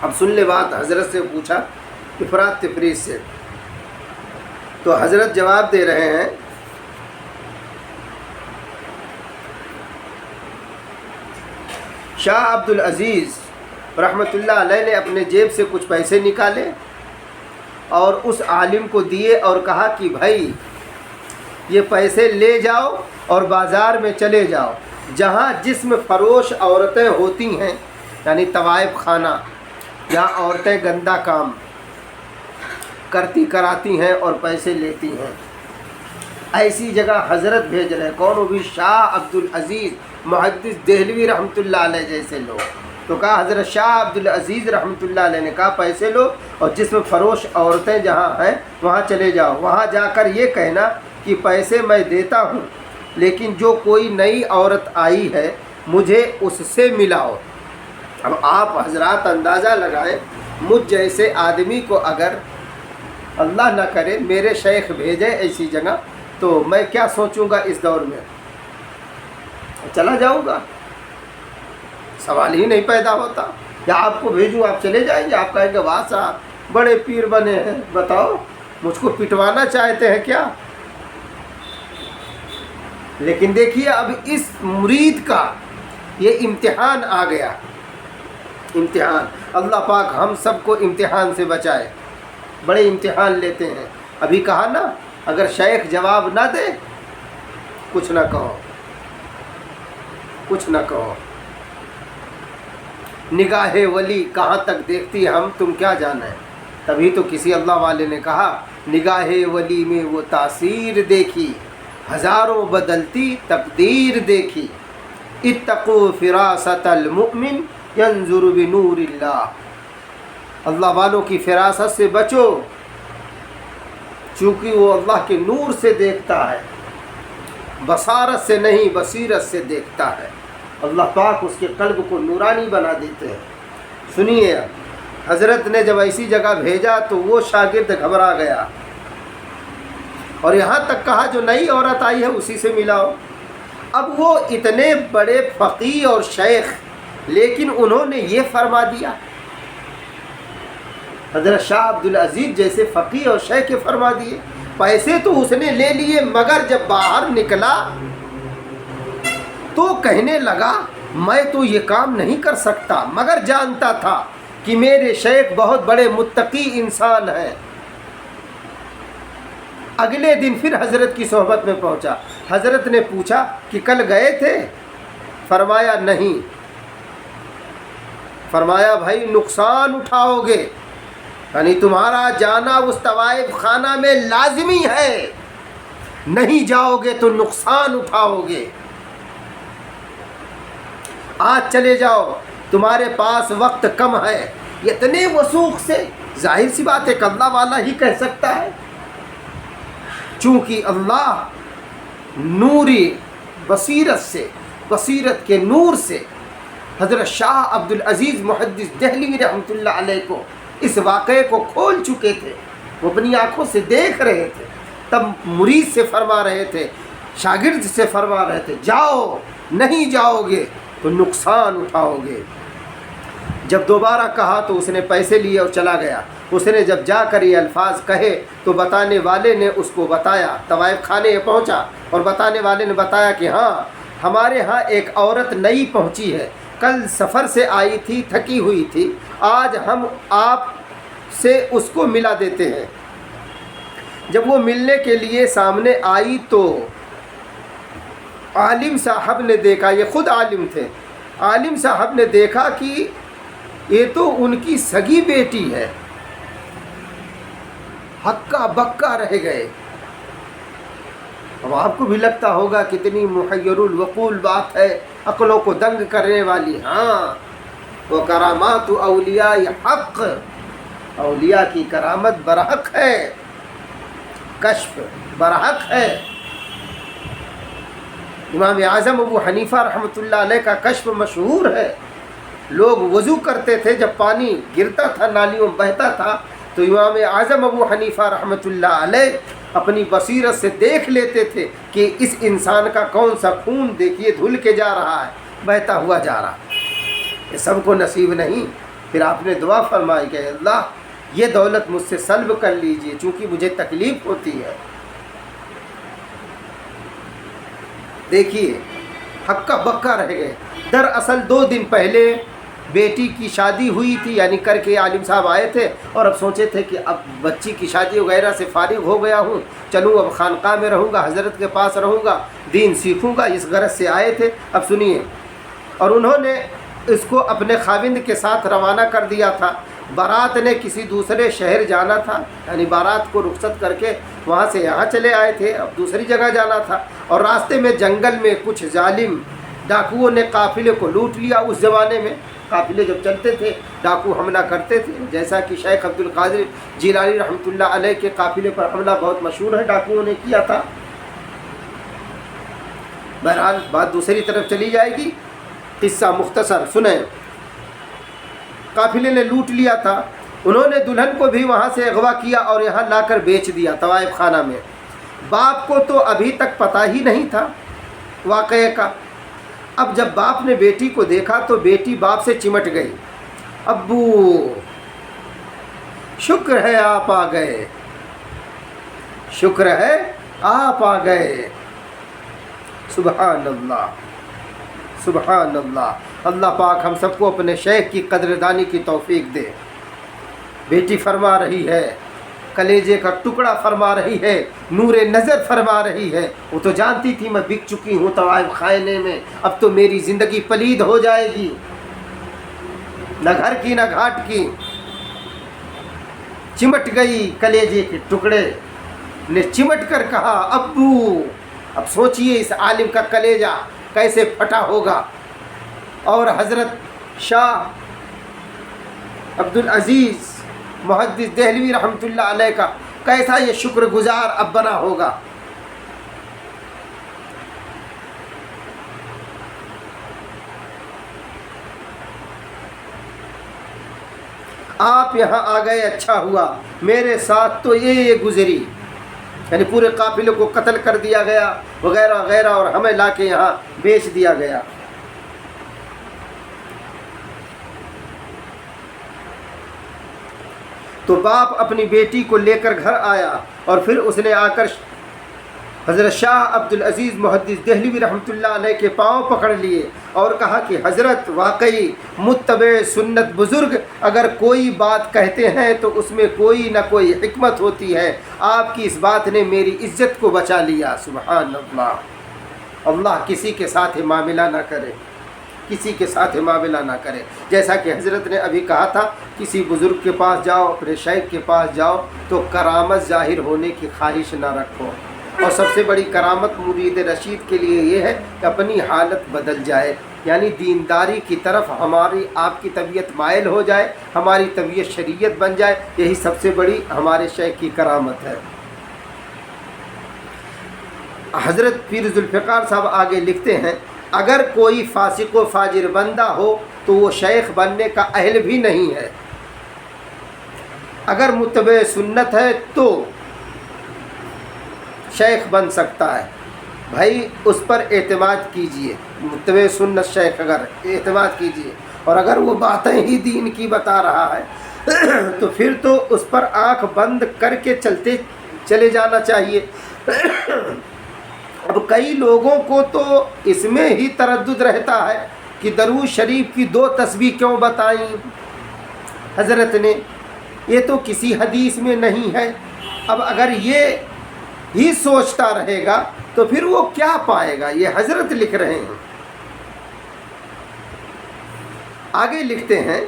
اب سن لے بات، حضرت سے پوچھا افراط تفریط سے، تو حضرت جواب دے رہے ہیں، شاہ عبد العزیز رحمۃ اللہ علیہ نے اپنے جیب سے کچھ پیسے نکالے اور اس عالم کو دیے اور کہا کہ بھائی یہ پیسے لے جاؤ اور بازار میں چلے جاؤ، جہاں جسم فروش عورتیں ہوتی ہیں، یعنی طوائف خانہ، جہاں عورتیں گندا کام کرتی کراتی ہیں اور پیسے لیتی ہیں، ایسی جگہ حضرت بھیج رہے ہیں۔ کون؟ وہ بھی شاہ عبد العزیز محدث دہلوی رحمۃ اللہ علیہ جیسے لوگ۔ تو کہا حضرت شاہ عبد العزیز رحمۃ اللہ علیہ نے کہا پیسے لو اور جسم فروش عورتیں جہاں ہیں وہاں چلے جاؤ، وہاں جا کر یہ کہنا کہ پیسے میں دیتا ہوں، لیکن جو کوئی نئی عورت آئی ہے مجھے اس سے ملاؤ۔ اب آپ حضرات اندازہ لگائیں، مجھ جیسے آدمی کو اگر اللہ نہ کرے میرے شیخ بھیجے ایسی جگہ، تو میں کیا سوچوں گا اس دور میں؟ چلا جاؤں گا، سوال ہی نہیں پیدا ہوتا۔ یا آپ کو بھیجوں آپ چلے جائیں گے؟ آپ کہیں گے واہ صاحب بڑے پیر بنے ہیں، بتاؤ مجھ کو پٹوانا چاہتے ہیں کیا؟ لیکن دیکھیے اب اس مرید کا یہ امتحان آ گیا، امتحان۔ اللہ پاک ہم سب کو امتحان سے بچائے، بڑے امتحان لیتے ہیں۔ ابھی کہا نا اگر شیخ جواب نہ دے کچھ نہ کہو، کچھ نہ کہو۔ نگاہ ولی کہاں تک دیکھتی ہم تم کیا جانے، تبھی تو کسی اللہ والے نے کہا نگاہ ولی میں وہ تاثیر دیکھی، ہزاروں بدلتی تقدیر دیکھی، اتقوا فراست المؤمن ینظر بنور اللہ۔ اللہ والوں کی فراست سے بچو، چونکہ وہ اللہ کے نور سے دیکھتا ہے، بصارت سے نہیں بصیرت سے دیکھتا ہے۔ اللہ پاک اس کے قلب کو نورانی بنا دیتے ہیں۔ سنیے، حضرت نے جب ایسی جگہ بھیجا تو وہ شاگرد گھبرا گیا اور یہاں تک کہا جو نئی عورت آئی ہے اسی سے ملاؤ۔ اب وہ اتنے بڑے فقیہ اور شیخ، لیکن انہوں نے یہ فرما دیا۔ حضرت شاہ عبدالعزیز جیسے فقیہ اور شیخ فرما دیے، پیسے تو اس نے لے لیے، مگر جب باہر نکلا تو کہنے لگا میں تو یہ کام نہیں کر سکتا، مگر جانتا تھا کہ میرے شیخ بہت بڑے متقی انسان ہیں۔ اگلے دن پھر حضرت کی صحبت میں پہنچا۔ حضرت نے پوچھا کہ کل گئے تھے؟ فرمایا نہیں۔ فرمایا بھائی نقصان اٹھاؤ گے، یعنی تمہارا جانا اس طوائف خانہ میں لازمی ہے، نہیں جاؤ گے تو نقصان اٹھاؤ گے۔ آج چلے جاؤ، تمہارے پاس وقت کم ہے۔ اتنے وثوق سے، ظاہر سی بات ہے کہ اللہ والا ہی کہہ سکتا ہے، چونکہ اللہ نوری بصیرت سے، بصیرت کے نور سے حضرت شاہ عبدالعزیز محدث دہلوی رحمۃ اللہ علیہ کو اس واقعے کو کھول چکے تھے، وہ اپنی آنکھوں سے دیکھ رہے تھے۔ تب مرید سے فرما رہے تھے، شاگرد سے فرما رہے تھے جاؤ، نہیں جاؤ گے تو نقصان اٹھاؤ گے۔ جب دوبارہ کہا تو اس نے پیسے لیے اور چلا گیا۔ اس نے جب جا کر یہ الفاظ کہے تو بتانے والے نے اس کو بتایا، طوائف خانے پہنچا اور بتانے والے نے بتایا کہ ہاں ہمارے ہاں ایک عورت نئی پہنچی ہے، کل سفر سے آئی تھی، تھکی ہوئی تھی، آج ہم آپ سے اس کو ملا دیتے ہیں۔ جب وہ ملنے کے لیے سامنے آئی تو عالم صاحب نے دیکھا، یہ خود عالم تھے، عالم صاحب نے دیکھا کہ یہ تو ان کی سگی بیٹی ہے۔ ہکا بکا رہ گئے۔ اب آپ کو بھی لگتا ہوگا کتنی محیر الوقول بات ہے، عقلوں کو دنگ کرنے والی۔ ہاں، وہ کرامات اولیاء حق، اولیاء کی کرامت برحق ہے، کشف برحق ہے۔ امام اعظم ابو حنیفہ رحمۃ اللہ علیہ کا کشف مشہور ہے۔ لوگ وضو کرتے تھے، جب پانی گرتا تھا نالیوں بہتا تھا تو امام اعظم ابو حنیفہ رحمۃ اللہ علیہ اپنی بصیرت سے دیکھ لیتے تھے کہ اس انسان کا کون سا خون دیکھیے دھل کے جا رہا ہے، بہتا ہوا جا رہا۔ یہ سب کو نصیب نہیں۔ پھر آپ نے دعا فرمائی کہ اللہ یہ دولت مجھ سے سلب کر لیجئے، چونکہ مجھے تکلیف ہوتی ہے۔ دیکھیے ہکا بکا رہ گئے۔ دراصل 2 دن پہلے بیٹی کی شادی ہوئی تھی، یعنی کر کے عالم صاحب آئے تھے اور اب سوچے تھے کہ اب بچی کی شادی وغیرہ سے فارغ ہو گیا ہوں، چلوں اب خانقاہ میں رہوں گا، حضرت کے پاس رہوں گا، دین سیکھوں گا، اس غرض سے آئے تھے۔ اب سنیے، اور انہوں نے اس کو اپنے خاوند کے ساتھ روانہ کر دیا تھا۔ بارات نے کسی دوسرے شہر جانا تھا، یعنی بارات کو رخصت کر کے وہاں سے یہاں چلے آئے تھے، اب دوسری جگہ جانا تھا۔ اور راستے میں جنگل میں کچھ ظالم ڈاکوؤں نے قافلے کو لوٹ لیا۔ اس زمانے میں قافلے جب چلتے تھے ڈاکو حملہ کرتے تھے، جیسا کہ شیخ عبد القادر جیلانی رحمۃ اللہ علیہ کے قافلے پر حملہ بہت مشہور ہے، ڈاکوؤں نے کیا تھا۔ بہرحال بات دوسری طرف چلی جائے گی، قصہ مختصر سنیں۔ قافلے نے لوٹ لیا تھا، انہوں نے دلہن کو بھی وہاں سے اغوا کیا اور یہاں لا کر بیچ دیا طوائف خانہ میں۔ باپ کو تو ابھی تک پتہ ہی نہیں تھا واقعے کا۔ اب جب باپ نے بیٹی کو دیکھا تو بیٹی باپ سے چمٹ گئی ابو شکر ہے آپ آ گئے، شکر ہے آپ آ گئے۔ سبحان اللہ، سبحان اللہ۔ اللہ پاک ہم سب کو اپنے شیخ کی قدردانی کی توفیق دے۔ بیٹی فرما رہی ہے، کلیجے کا ٹکڑا فرما رہی ہے، نور نظر فرما رہی ہے، وہ تو جانتی تھی میں بک چکی ہوں طوائف خانے میں، اب تو میری زندگی پلید ہو جائے گی، نہ گھر کی نہ گھاٹ کی۔ چمٹ گئی کلیجے کے ٹکڑے نے، چمٹ کر کہا ابو۔ اب سوچئے اس عالم کا کلیجہ کیسے پھٹا ہوگا۔ اور حضرت شاہ عبدالعزیز محدث دہلوی رحمۃ اللہ علیہ کا کیسا یہ شکر گزار اب بنا ہوگا۔ آپ یہاں آ گئے، اچھا ہوا، میرے ساتھ تو یہ گزری، یعنی پورے قافلے کو قتل کر دیا گیا وغیرہ وغیرہ، اور ہمیں لا کے یہاں بیچ دیا گیا۔ تو باپ اپنی بیٹی کو لے کر گھر آیا، اور پھر اس نے آ کر حضرت شاہ عبدالعزیز محدث دہلوی رحمۃ اللہ علیہ کے پاؤں پکڑ لیے اور کہا کہ حضرت واقعی متبع سنت بزرگ اگر کوئی بات کہتے ہیں تو اس میں کوئی نہ کوئی حکمت ہوتی ہے، آپ کی اس بات نے میری عزت کو بچا لیا۔ سبحان اللہ۔ اللہ کسی کے ساتھ معاملہ نہ کرے، کسی کے ساتھ معاملہ نہ کرے۔ جیسا کہ حضرت نے ابھی کہا تھا، کسی بزرگ کے پاس جاؤ، اپنے شیخ کے پاس جاؤ تو کرامت ظاہر ہونے کی خواہش نہ رکھو، اور سب سے بڑی کرامت مرید رشید کے لیے یہ ہے کہ اپنی حالت بدل جائے، یعنی دینداری کی طرف ہماری آپ کی طبیعت مائل ہو جائے، ہماری طبیعت شریعت بن جائے، یہی سب سے بڑی ہمارے شیخ کی کرامت ہے۔ حضرت پیر ذوالفقار صاحب آگے لکھتے ہیں، اگر کوئی فاسق و فاجر بندہ ہو تو وہ شیخ بننے کا اہل بھی نہیں ہے، اگر متبع سنت ہے تو شیخ بن سکتا ہے۔ بھائی اس پر اعتماد کیجئے، متبع سنت شیخ اگر اعتماد کیجئے، اور اگر وہ باتیں ہی دین کی بتا رہا ہے تو پھر تو اس پر آنکھ بند کر کے چلے جانا چاہیے۔ اب کئی لوگوں کو تو اس میں ہی تردد رہتا ہے کہ درود شریف کی 2 تسبیح کیوں بتائیں حضرت نے، یہ تو کسی حدیث میں نہیں ہے۔ اب اگر یہ ہی سوچتا رہے گا تو پھر وہ کیا پائے گا، یہ حضرت لکھ رہے ہیں۔ آگے لکھتے ہیں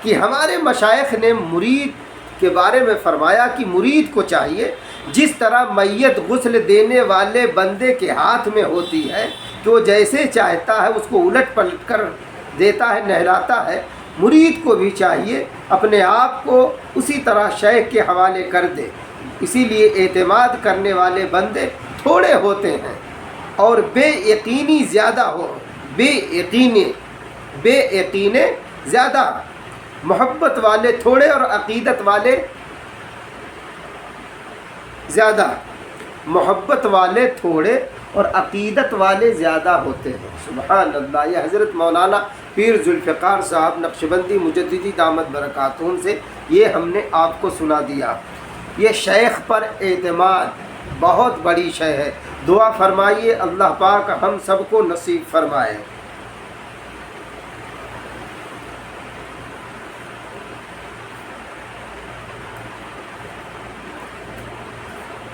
کہ ہمارے مشائخ نے مرید کے بارے میں فرمایا کہ مرید کو چاہیے جس طرح میت غسل دینے والے بندے کے ہاتھ میں ہوتی ہے کہ وہ جیسے چاہتا ہے اس کو الٹ پلٹ کر دیتا ہے، نہلاتا ہے، مرید کو بھی چاہیے اپنے آپ کو اسی طرح شیخ کے حوالے کر دے۔ اسی لیے اعتماد کرنے والے بندے تھوڑے ہوتے ہیں اور بے یقینی زیادہ بے یقینے زیادہ، محبت والے تھوڑے اور عقیدت والے زیادہ، محبت والے تھوڑے اور عقیدت والے زیادہ ہوتے ہیں۔ سبحان اللہ۔ یہ حضرت مولانا پیر ذوالفقار صاحب نقشبندی مجددی دامت برکاتہم سے یہ ہم نے آپ کو سنا دیا۔ یہ شیخ پر اعتماد بہت بڑی شے ہے۔ دعا فرمائیے اللہ پاک ہم سب کو نصیب فرمائے۔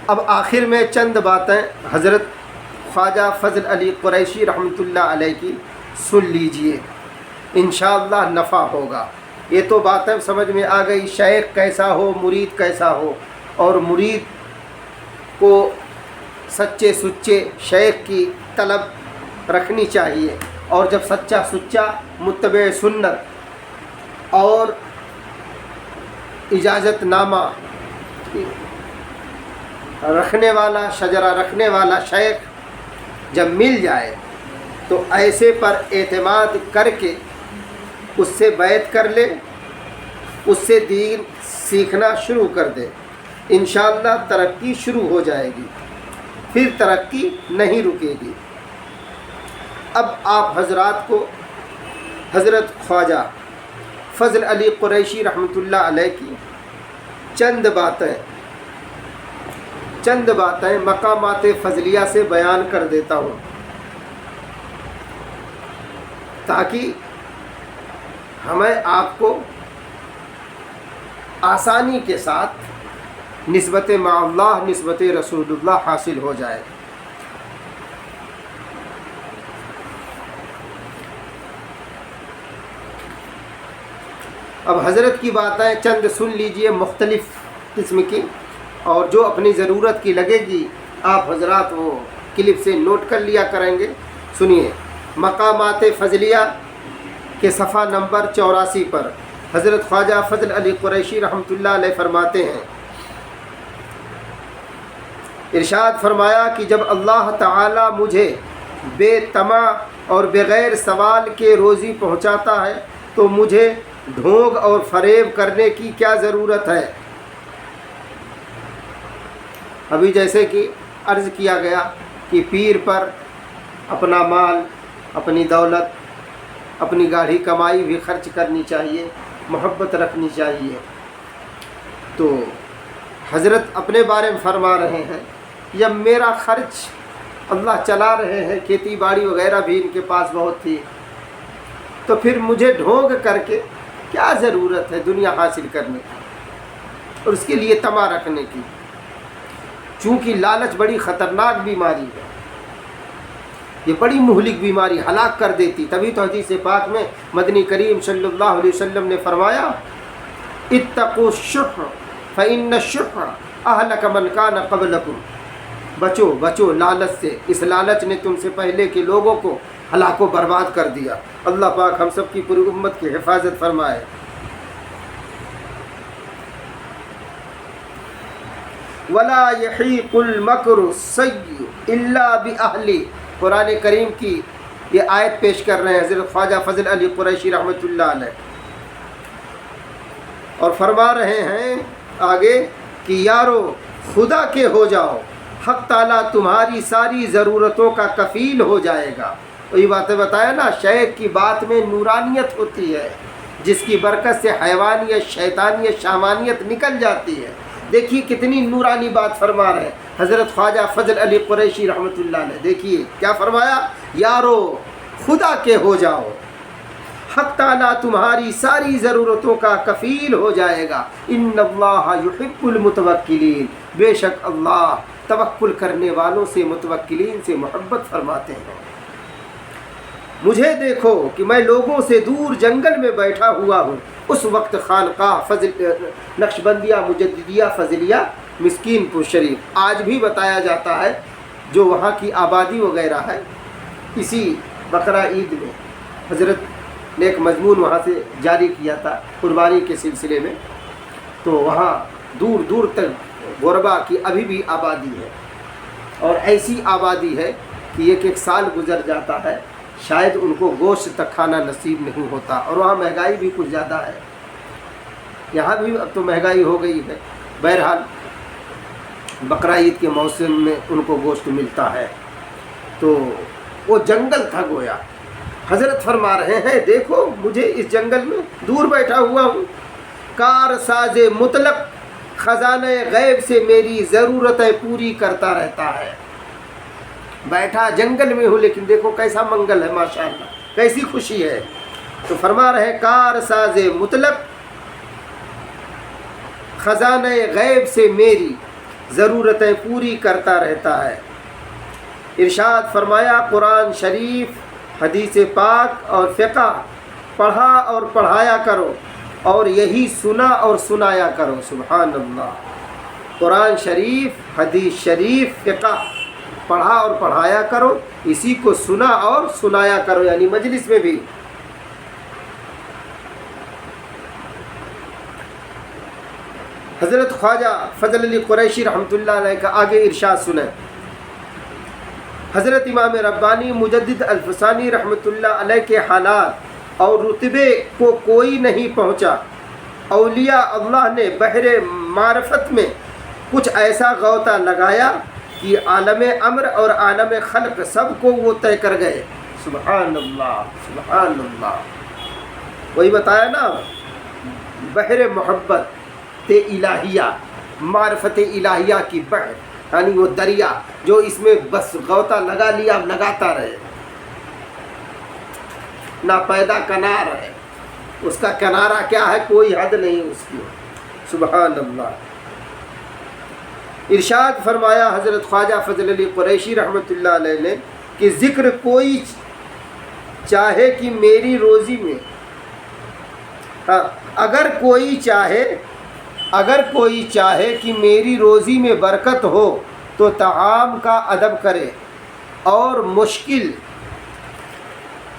اب آخر میں چند باتیں حضرت خواجہ فضل علی قریشی رحمۃ اللہ علیہ کی سن لیجئے، انشاءاللہ نفع ہوگا۔ یہ تو باتیں سمجھ میں آ گئی، شیخ کیسا ہو، مرید کیسا ہو، اور مرید کو سچے سچے شیخ کی طلب رکھنی چاہیے، اور جب سچا سچا متبع سنت اور اجازت نامہ رکھنے والا، شجرہ رکھنے والا شیخ جب مل جائے تو ایسے پر اعتماد کر کے اس سے بیعت کر لے، اس سے دین سیکھنا شروع کر دے، انشاءاللہ ترقی شروع ہو جائے گی، پھر ترقی نہیں رکے گی۔ اب آپ حضرات کو حضرت خواجہ فضل علی قریشی رحمۃ اللہ علیہ کی چند باتیں مقامات فضلیہ سے بیان کر دیتا ہوں تاکہ ہمیں آپ کو آسانی کے ساتھ نسبت مع اللہ، نسبت رسول اللہ حاصل ہو جائے۔ اب حضرت کی باتیں چند سن لیجئے مختلف قسم کی، اور جو اپنی ضرورت کی لگے گی آپ حضرات وہ کلپ سے نوٹ کر لیا کریں گے۔ سنیے، مقامات فضلیہ کے صفحہ نمبر 84 پر حضرت خواجہ فضل علی قریشی رحمۃ اللہ علیہ فرماتے ہیں، ارشاد فرمایا کہ جب اللہ تعالی مجھے بے طمع اور بغیر سوال کے روزی پہنچاتا ہے تو مجھے ڈھونگ اور فریب کرنے کی کیا ضرورت ہے؟ ابھی جیسے کہ عرض کیا گیا کہ پیر پر اپنا مال، اپنی دولت، اپنی گاڑھی کمائی بھی خرچ کرنی چاہیے، محبت رکھنی چاہیے۔ تو حضرت اپنے بارے میں فرما رہے ہیں، جب میرا خرچ اللہ چلا رہے ہیں، کھیتی باڑی وغیرہ بھی ان کے پاس بہت تھی، تو پھر مجھے ڈھونگ کر کے کیا ضرورت ہے دنیا حاصل کرنے کی اور اس کے لیے طمع رکھنے کی؟ چونکہ لالچ بڑی خطرناک بیماری ہے، یہ بڑی مہلک بیماری، ہلاک کر دیتی۔ تبھی تو حدیث پاک میں مدنی کریم صلی اللہ علیہ وسلم نے فرمایا، اتقوا الشح فإن الشح اہلک من کان قبلکم، بچو لالچ سے، اس لالچ نے تم سے پہلے کے لوگوں کو ہلاک و برباد کر دیا۔ اللہ پاک ہم سب کی پوری امت کی حفاظت فرمائے۔ ولا یحیق المکر السیء الا باہلہ، قرآن کریم کی یہ آیت پیش کر رہے ہیں حضرت خواجہ فضل علی قریشی رحمۃ اللہ علیہ، اور فرما رہے ہیں آگے کہ یارو خدا کے ہو جاؤ، حق تعالیٰ تمہاری ساری ضرورتوں کا کفیل ہو جائے گا۔ وہی باتیں بتایا نا، شہد کی بات میں نورانیت ہوتی ہے جس کی برکت سے حیوانیت، شیطانیت، شامانیت نکل جاتی ہے۔ دیکھیے کتنی نورانی بات فرما رہے ہیں حضرت خواجہ فضل علی قریشی رحمۃ اللہ علیہ۔ دیکھیے کیا فرمایا، یارو خدا کے ہو جاؤ، حق تعالیٰ تمہاری ساری ضرورتوں کا کفیل ہو جائے گا۔ ان اللہ یحب المتوکلین، بے شک اللہ توکل کرنے والوں سے، متوکلین سے محبت فرماتے ہیں۔ مجھے دیکھو کہ میں لوگوں سے دور جنگل میں بیٹھا ہوا ہوں، اس وقت خانقاہ نقشبندیہ مجددیہ فضلیہ مسکین پور شریف آج بھی بتایا جاتا ہے، جو وہاں کی آبادی وغیرہ ہے، اسی بقرہ عید میں حضرت نے ایک مضمون وہاں سے جاری کیا تھا قربانی کے سلسلے میں، تو وہاں دور دور تک غربا کی ابھی بھی آبادی ہے، اور ایسی آبادی ہے کہ ایک سال گزر جاتا ہے شاید ان کو گوشت تک کھانا نصیب نہیں ہوتا، اور وہاں مہنگائی بھی کچھ زیادہ ہے، یہاں بھی اب تو مہنگائی ہو گئی ہے۔ بہرحال بقرہ عید کے موسم میں ان کو گوشت ملتا ہے، تو وہ جنگل تھا گویا۔ حضرت فرما رہے ہیں دیکھو مجھے اس جنگل میں دور بیٹھا ہوا ہوں، کار ساز مطلق خزانہ غیب سے میری ضرورتیں پوری کرتا رہتا ہے۔ بیٹھا جنگل میں ہوں لیکن دیکھو کیسا منگل ہے، ماشاءاللہ کیسی خوشی ہے۔ تو فرما رہے کار ساز مطلق خزانہ غیب سے میری ضرورتیں پوری کرتا رہتا ہے۔ ارشاد فرمایا قرآن شریف، حدیث پاک اور فقہ پڑھا اور پڑھایا کرو، اور یہی سنا اور سنایا کرو۔ سبحان اللہ، قرآن شریف، حدیث شریف، فقہ پڑھا اور پڑھایا کرو، اسی کو سنا اور سنایا کرو، یعنی مجلس میں بھی۔ حضرت خواجہ فضل علی قریشی رحمۃ اللہ علیہ کا آگے ارشاد سنیں۔ حضرت امام ربانی مجدد الفسانی رحمۃ اللہ علیہ کے حالات اور رتبے کو کوئی نہیں پہنچا۔ اولیاء اللہ نے بحر معرفت میں کچھ ایسا غوطہ لگایا کہ عالم امر اور عالم خلق سب کو وہ طے کر گئے۔ سبحان اللہ، سبحان اللہ۔ وہی بتایا نا بحر محبت الہیہ، معرفت الہیہ کی بحر، یعنی وہ دریا جو اس میں بس غوطہ لگا لیا اب لگاتا رہے، نہ پیدا کنار ہے، اس کا کنارہ کیا ہے، کوئی حد نہیں اس کی، سبحان اللہ۔ ارشاد فرمایا حضرت خواجہ فضل علی قریشی رحمۃ اللہ علیہ نے کہ ذکر کوئی چاہے کہ میری روزی میں، اگر کوئی چاہے کہ میری روزی میں برکت ہو تو طعام کا ادب کرے، اور مشکل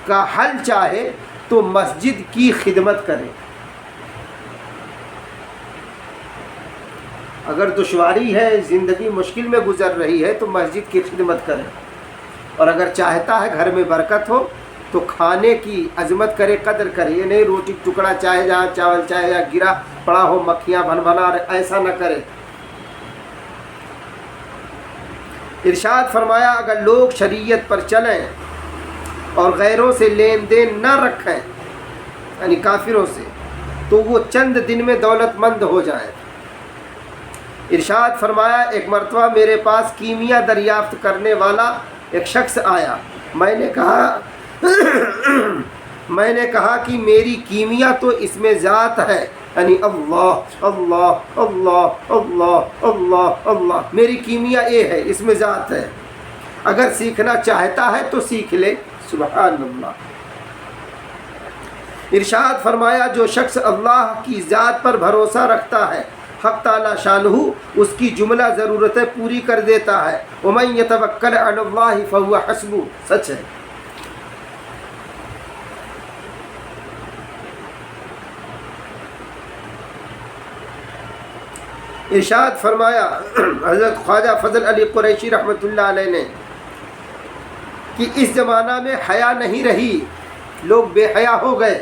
کا حل چاہے تو مسجد کی خدمت کرے۔ اگر دشواری ہے، زندگی مشکل میں گزر رہی ہے تو مسجد کی خدمت کرے، اور اگر چاہتا ہے گھر میں برکت ہو تو کھانے کی عظمت کرے، قدر کرے، یہ نہیں روٹی ٹکڑا چاہے جہاں چاول چاہے یا گرا پڑا ہو مکھیاں بن بنا رہے، ایسا نہ کرے۔ ارشاد فرمایا اگر لوگ شریعت پر چلیں اور غیروں سے لین دین نہ رکھیں، یعنی کافروں سے، تو وہ چند دن میں دولت مند ہو جائیں۔ ارشاد فرمایا ایک مرتبہ میرے پاس کیمیا دریافت کرنے والا ایک شخص آیا، میں نے کہا کہ میری کیمیا تو اس میں ذات ہے، یعنی اللہ اللہ اللہ اللہ اللہ اللہ، میری کیمیا یہ ہے، اس میں ذات ہے، اگر سیکھنا چاہتا ہے تو سیکھ لے، سبحان اللہ۔ ارشاد فرمایا جو شخص اللہ کی ذات پر بھروسہ رکھتا ہے حق تعالی شانہ اس کی جملہ ضرورتیں پوری کر دیتا ہے، وَمَن يَتَوَكَّلْ عَلَى اللَّهِ فَهُوَ حَسْبُهُ، سچ ہے۔ ارشاد فرمایا حضرت خواجہ فضل علی قریشی رحمۃ اللہ علیہ نے کہ اس زمانہ میں حیا نہیں رہی، لوگ بے حیا ہو گئے،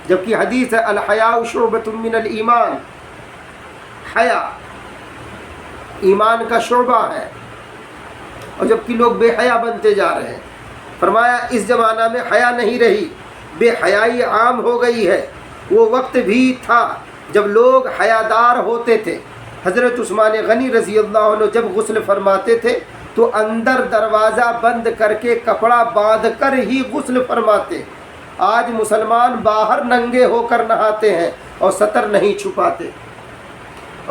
جبکہ حدیث ہے الحیاء شعبۃ من الایمان، حیا ایمان کا شعبہ ہے، اور جبکہ لوگ بے حیا بنتے جا رہے ہیں۔ فرمایا اس زمانہ میں حیا نہیں رہی، بے حیائی عام ہو گئی ہے۔ وہ وقت بھی تھا جب لوگ حیادار ہوتے تھے۔ حضرت عثمان غنی رضی اللہ عنہ جب غسل فرماتے تھے تو اندر دروازہ بند کر کے کپڑا باندھ کر ہی غسل فرماتے۔ آج مسلمان باہر ننگے ہو کر نہاتے ہیں اور ستر نہیں چھپاتے۔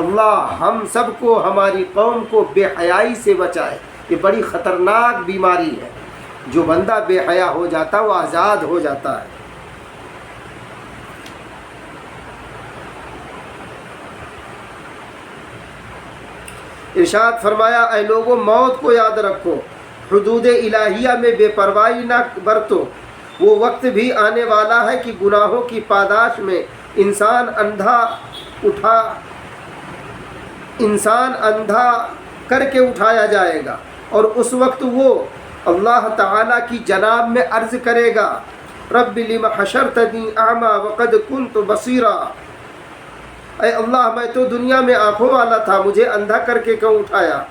اللہ ہم سب کو، ہماری قوم کو بے حیائی سے بچائے، یہ بڑی خطرناک بیماری ہے۔ جو بندہ بے حیا ہو جاتا وہ آزاد ہو جاتا ہے۔ ارشاد فرمایا اے لوگوں موت کو یاد رکھو، حدود الہیہ میں بے پرواہی نہ برتو، وہ وقت بھی آنے والا ہے کہ گناہوں کی پاداش میں انسان اندھا کر کے اٹھایا جائے گا، اور اس وقت وہ اللہ تعالیٰ کی جناب میں عرض کرے گا رب لم حشرتنی اعمی وقد کنت بصیرا، اے اللہ میں تو دنیا میں آنکھوں والا تھا، مجھے اندھا کر کے کیوں اٹھایا۔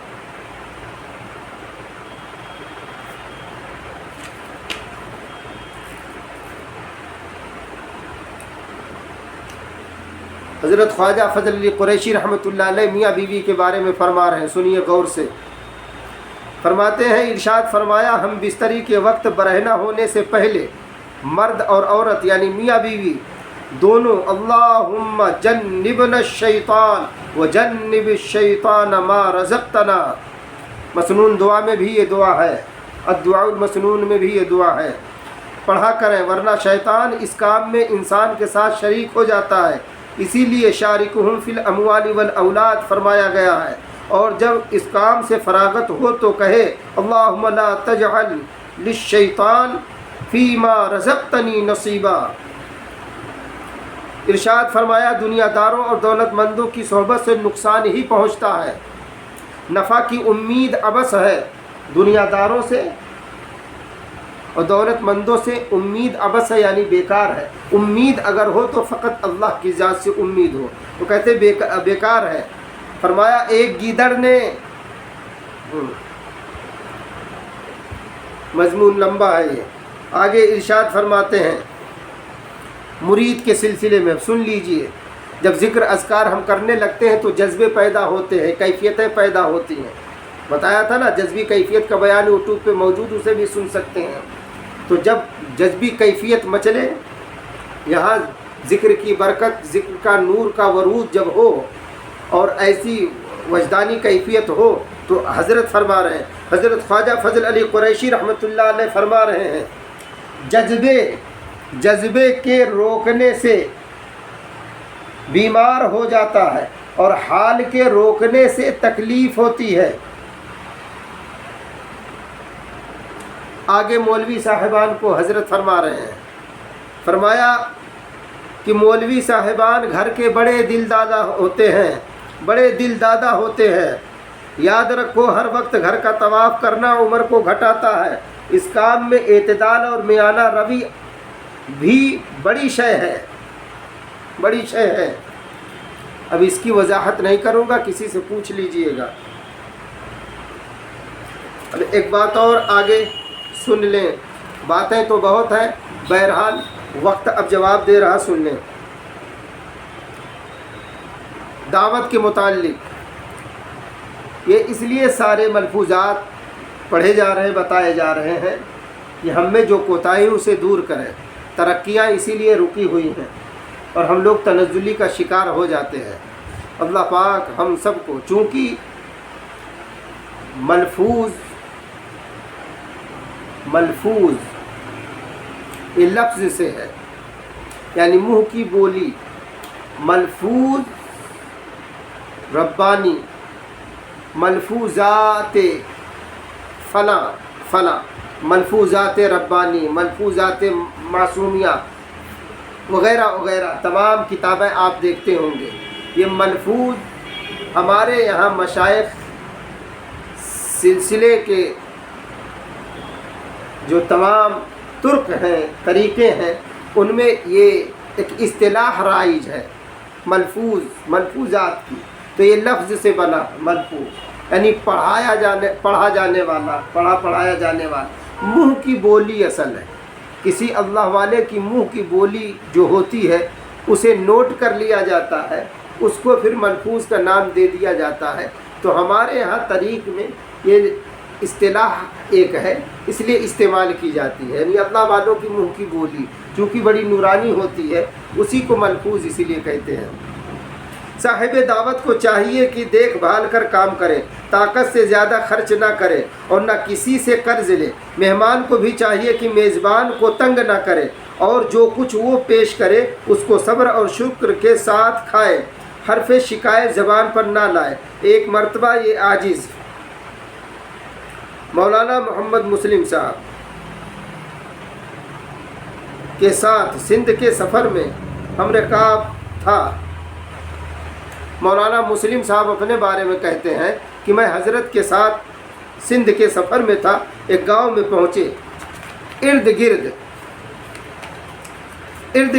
حضرت خواجہ فضل علی قریشی رحمۃ اللہ علیہ میاں بیوی کے بارے میں فرما رہے ہیں، سنیے غور سے۔ فرماتے ہیں ارشاد فرمایا ہم بستری کے وقت برہنہ ہونے سے پہلے مرد اور عورت یعنی میاں بیوی دونوں اللہم جنبنا الشیطان وجنب الشیطان ما رزقتنا، مسنون دعا میں بھی یہ دعا ہے، الدعاء المسنون میں بھی یہ دعا ہے، پڑھا کریں، ورنہ شیطان اس کام میں انسان کے ساتھ شریک ہو جاتا ہے، اسی لیے شارکہم فی الاموال والاولاد فرمایا گیا ہے۔ اور جب اس کام سے فراغت ہو تو کہے اللہم لا تجعل للشیطان فیما رزقتنی نصیبا۔ ارشاد فرمایا دنیا داروں اور دولت مندوں کی صحبت سے نقصان ہی پہنچتا ہے، نفع کی امید عبث ہے۔ دنیا داروں سے اور دولت مندوں سے امید عبث ہے یعنی بیکار ہے۔ امید اگر ہو تو فقط اللہ کی ذات سے امید ہو تو کہتے بیکار ہے۔ فرمایا ایک گیدڑ نے، مضمون لمبا ہے یہ، آگے ارشاد فرماتے ہیں مرید کے سلسلے میں سن لیجئے، جب ذکر اذکار ہم کرنے لگتے ہیں تو جذبے پیدا ہوتے ہیں، کیفیتیں پیدا ہوتی ہیں. بتایا تھا نا، جذبی کیفیت کا بیان یوٹیوب پہ موجود، اسے بھی سن سکتے ہیں. تو جب جذبی کیفیت مچلے، یہاں ذکر کی برکت، ذکر کا نور کا ورود جب ہو اور ایسی وجدانی کیفیت ہو، تو حضرت فرما رہے ہیں، حضرت خواجہ فضل علی قریشی رحمۃ اللہ علیہ فرما رہے ہیں، جذبے کے روکنے سے بیمار ہو جاتا ہے اور حال کے روکنے سے تکلیف ہوتی ہے. آگے مولوی صاحبان کو حضرت فرما رہے ہیں، فرمایا کہ مولوی صاحبان گھر کے بڑے دل دادا ہوتے ہیں. یاد رکھو، ہر وقت گھر کا طواف کرنا عمر کو گھٹاتا ہے. اس کام میں اعتدال اور میانہ روی بھی بڑی شے ہے. اب اس کی وضاحت نہیں کروں گا، کسی سے پوچھ لیجئے گا. اب ایک بات اور آگے سن لیں، باتیں تو بہت ہیں، بہرحال وقت اب جواب دے رہا، سن لیں. دعوت کے متعلق یہ اس لیے سارے ملفوظات پڑھے جا رہے ہیں، بتائے جا رہے ہیں کہ ہم میں جو کوتاہی اسے دور کریں. ترقیاں اسی لیے رکی ہوئی ہیں اور ہم لوگ تنزلی کا شکار ہو جاتے ہیں. اللہ پاک ہم سب کو، چونکہ ملفوظ یہ لفظ سے ہے، یعنی منہ کی بولی. ملفوظ ربانی، ملفوظات فلاں، ملفوظات ربانی، ملفوظات معصومیہ وغیرہ وغیرہ تمام کتابیں آپ دیکھتے ہوں گے. یہ ملفوظ ہمارے یہاں مشائخ سلسلے کے جو تمام طرق ہیں، طریقے ہیں، ان میں یہ ایک اصطلاح رائج ہے ملفوظات کی. تو یہ لفظ سے بنا ملفوظ، یعنی پڑھایا جانے والا منہ کی بولی اصل ہے. کسی اللہ والے کی منہ کی بولی جو ہوتی ہے اسے نوٹ کر لیا جاتا ہے، اس کو پھر ملفوظ کا نام دے دیا جاتا ہے. تو ہمارے یہاں طریق میں یہ اصطلاح ایک ہے، اس لیے استعمال کی جاتی ہے. یعنی اللہ والوں کی منہ کی بولی چونکہ بڑی نورانی ہوتی ہے، اسی کو ملفوظ اسی لیے کہتے ہیں. صاحب دعوت کو چاہیے کہ دیکھ بھال کر کام کرے، طاقت سے زیادہ خرچ نہ کرے اور نہ کسی سے قرض لے. مہمان کو بھی چاہیے کہ میزبان کو تنگ نہ کرے اور جو کچھ وہ پیش کرے اس کو صبر اور شکر کے ساتھ کھائے. حرف شکایت زبان پر نہ لائے. ایک مرتبہ یہ عاجز مولانا محمد مسلم صاحب کے ساتھ سندھ کے سفر میں ہم نے کہا تھا. مولانا مسلم صاحب اپنے بارے میں کہتے ہیں کہ میں حضرت کے ساتھ سندھ کے سفر میں تھا. ایک گاؤں میں پہنچے، ارد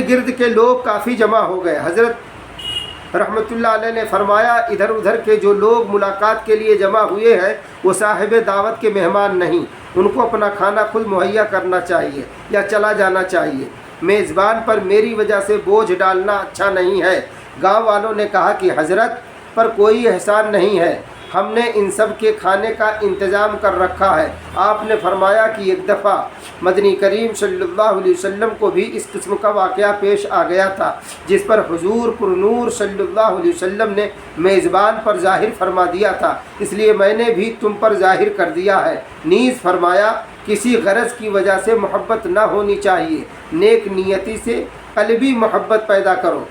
گرد کے لوگ کافی جمع ہو گئے. حضرت رحمۃ اللہ علیہ نے فرمایا، ادھر ادھر کے جو لوگ ملاقات کے لیے جمع ہوئے ہیں وہ صاحب دعوت کے مہمان نہیں، ان کو اپنا کھانا خود مہیا کرنا چاہیے یا چلا جانا چاہیے. میزبان پر میری وجہ سے بوجھ ڈالنا اچھا نہیں ہے. گاؤں والوں نے کہا کہ حضرت پر کوئی احسان نہیں ہے، ہم نے ان سب کے کھانے کا انتظام کر رکھا ہے. آپ نے فرمایا کہ ایک دفعہ مدنی کریم صلی اللہ علیہ وسلم کو بھی اس قسم کا واقعہ پیش آ گیا تھا، جس پر حضور پر نور صلی اللہ علیہ وسلم نے میزبان پر ظاہر فرما دیا تھا، اس لیے میں نے بھی تم پر ظاہر کر دیا ہے. نیز فرمایا کسی غرض کی وجہ سے محبت نہ ہونی چاہیے، نیک نیتی سے قلبی محبت پیدا کرو.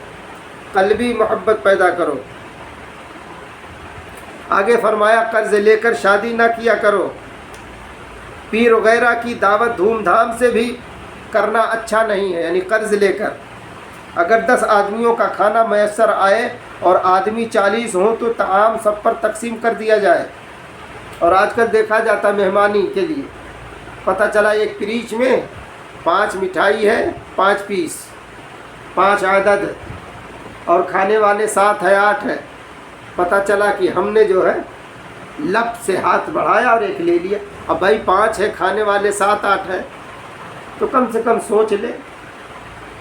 آگے فرمایا قرض لے کر شادی نہ کیا کرو. پیر وغیرہ کی دعوت دھوم دھام سے بھی کرنا اچھا نہیں ہے، یعنی قرض لے کر. اگر 10 آدمیوں کا کھانا میسر آئے اور آدمی 40 ہوں تو طعام سب پر تقسیم کر دیا جائے. اور آج کل دیکھا جاتا مہمانی کے لیے، پتہ چلا ایک فریج میں 5 مٹھائی ہے، 5 پیس، 5 عدد، اور کھانے والے 7 ہے، 8 ہے. پتہ چلا کہ ہم نے جو ہے لپ سے ہاتھ بڑھایا اور ایک لے لیا. اب بھائی 5 ہے، کھانے والے 7 8 ہیں، تو کم سے کم سوچ لے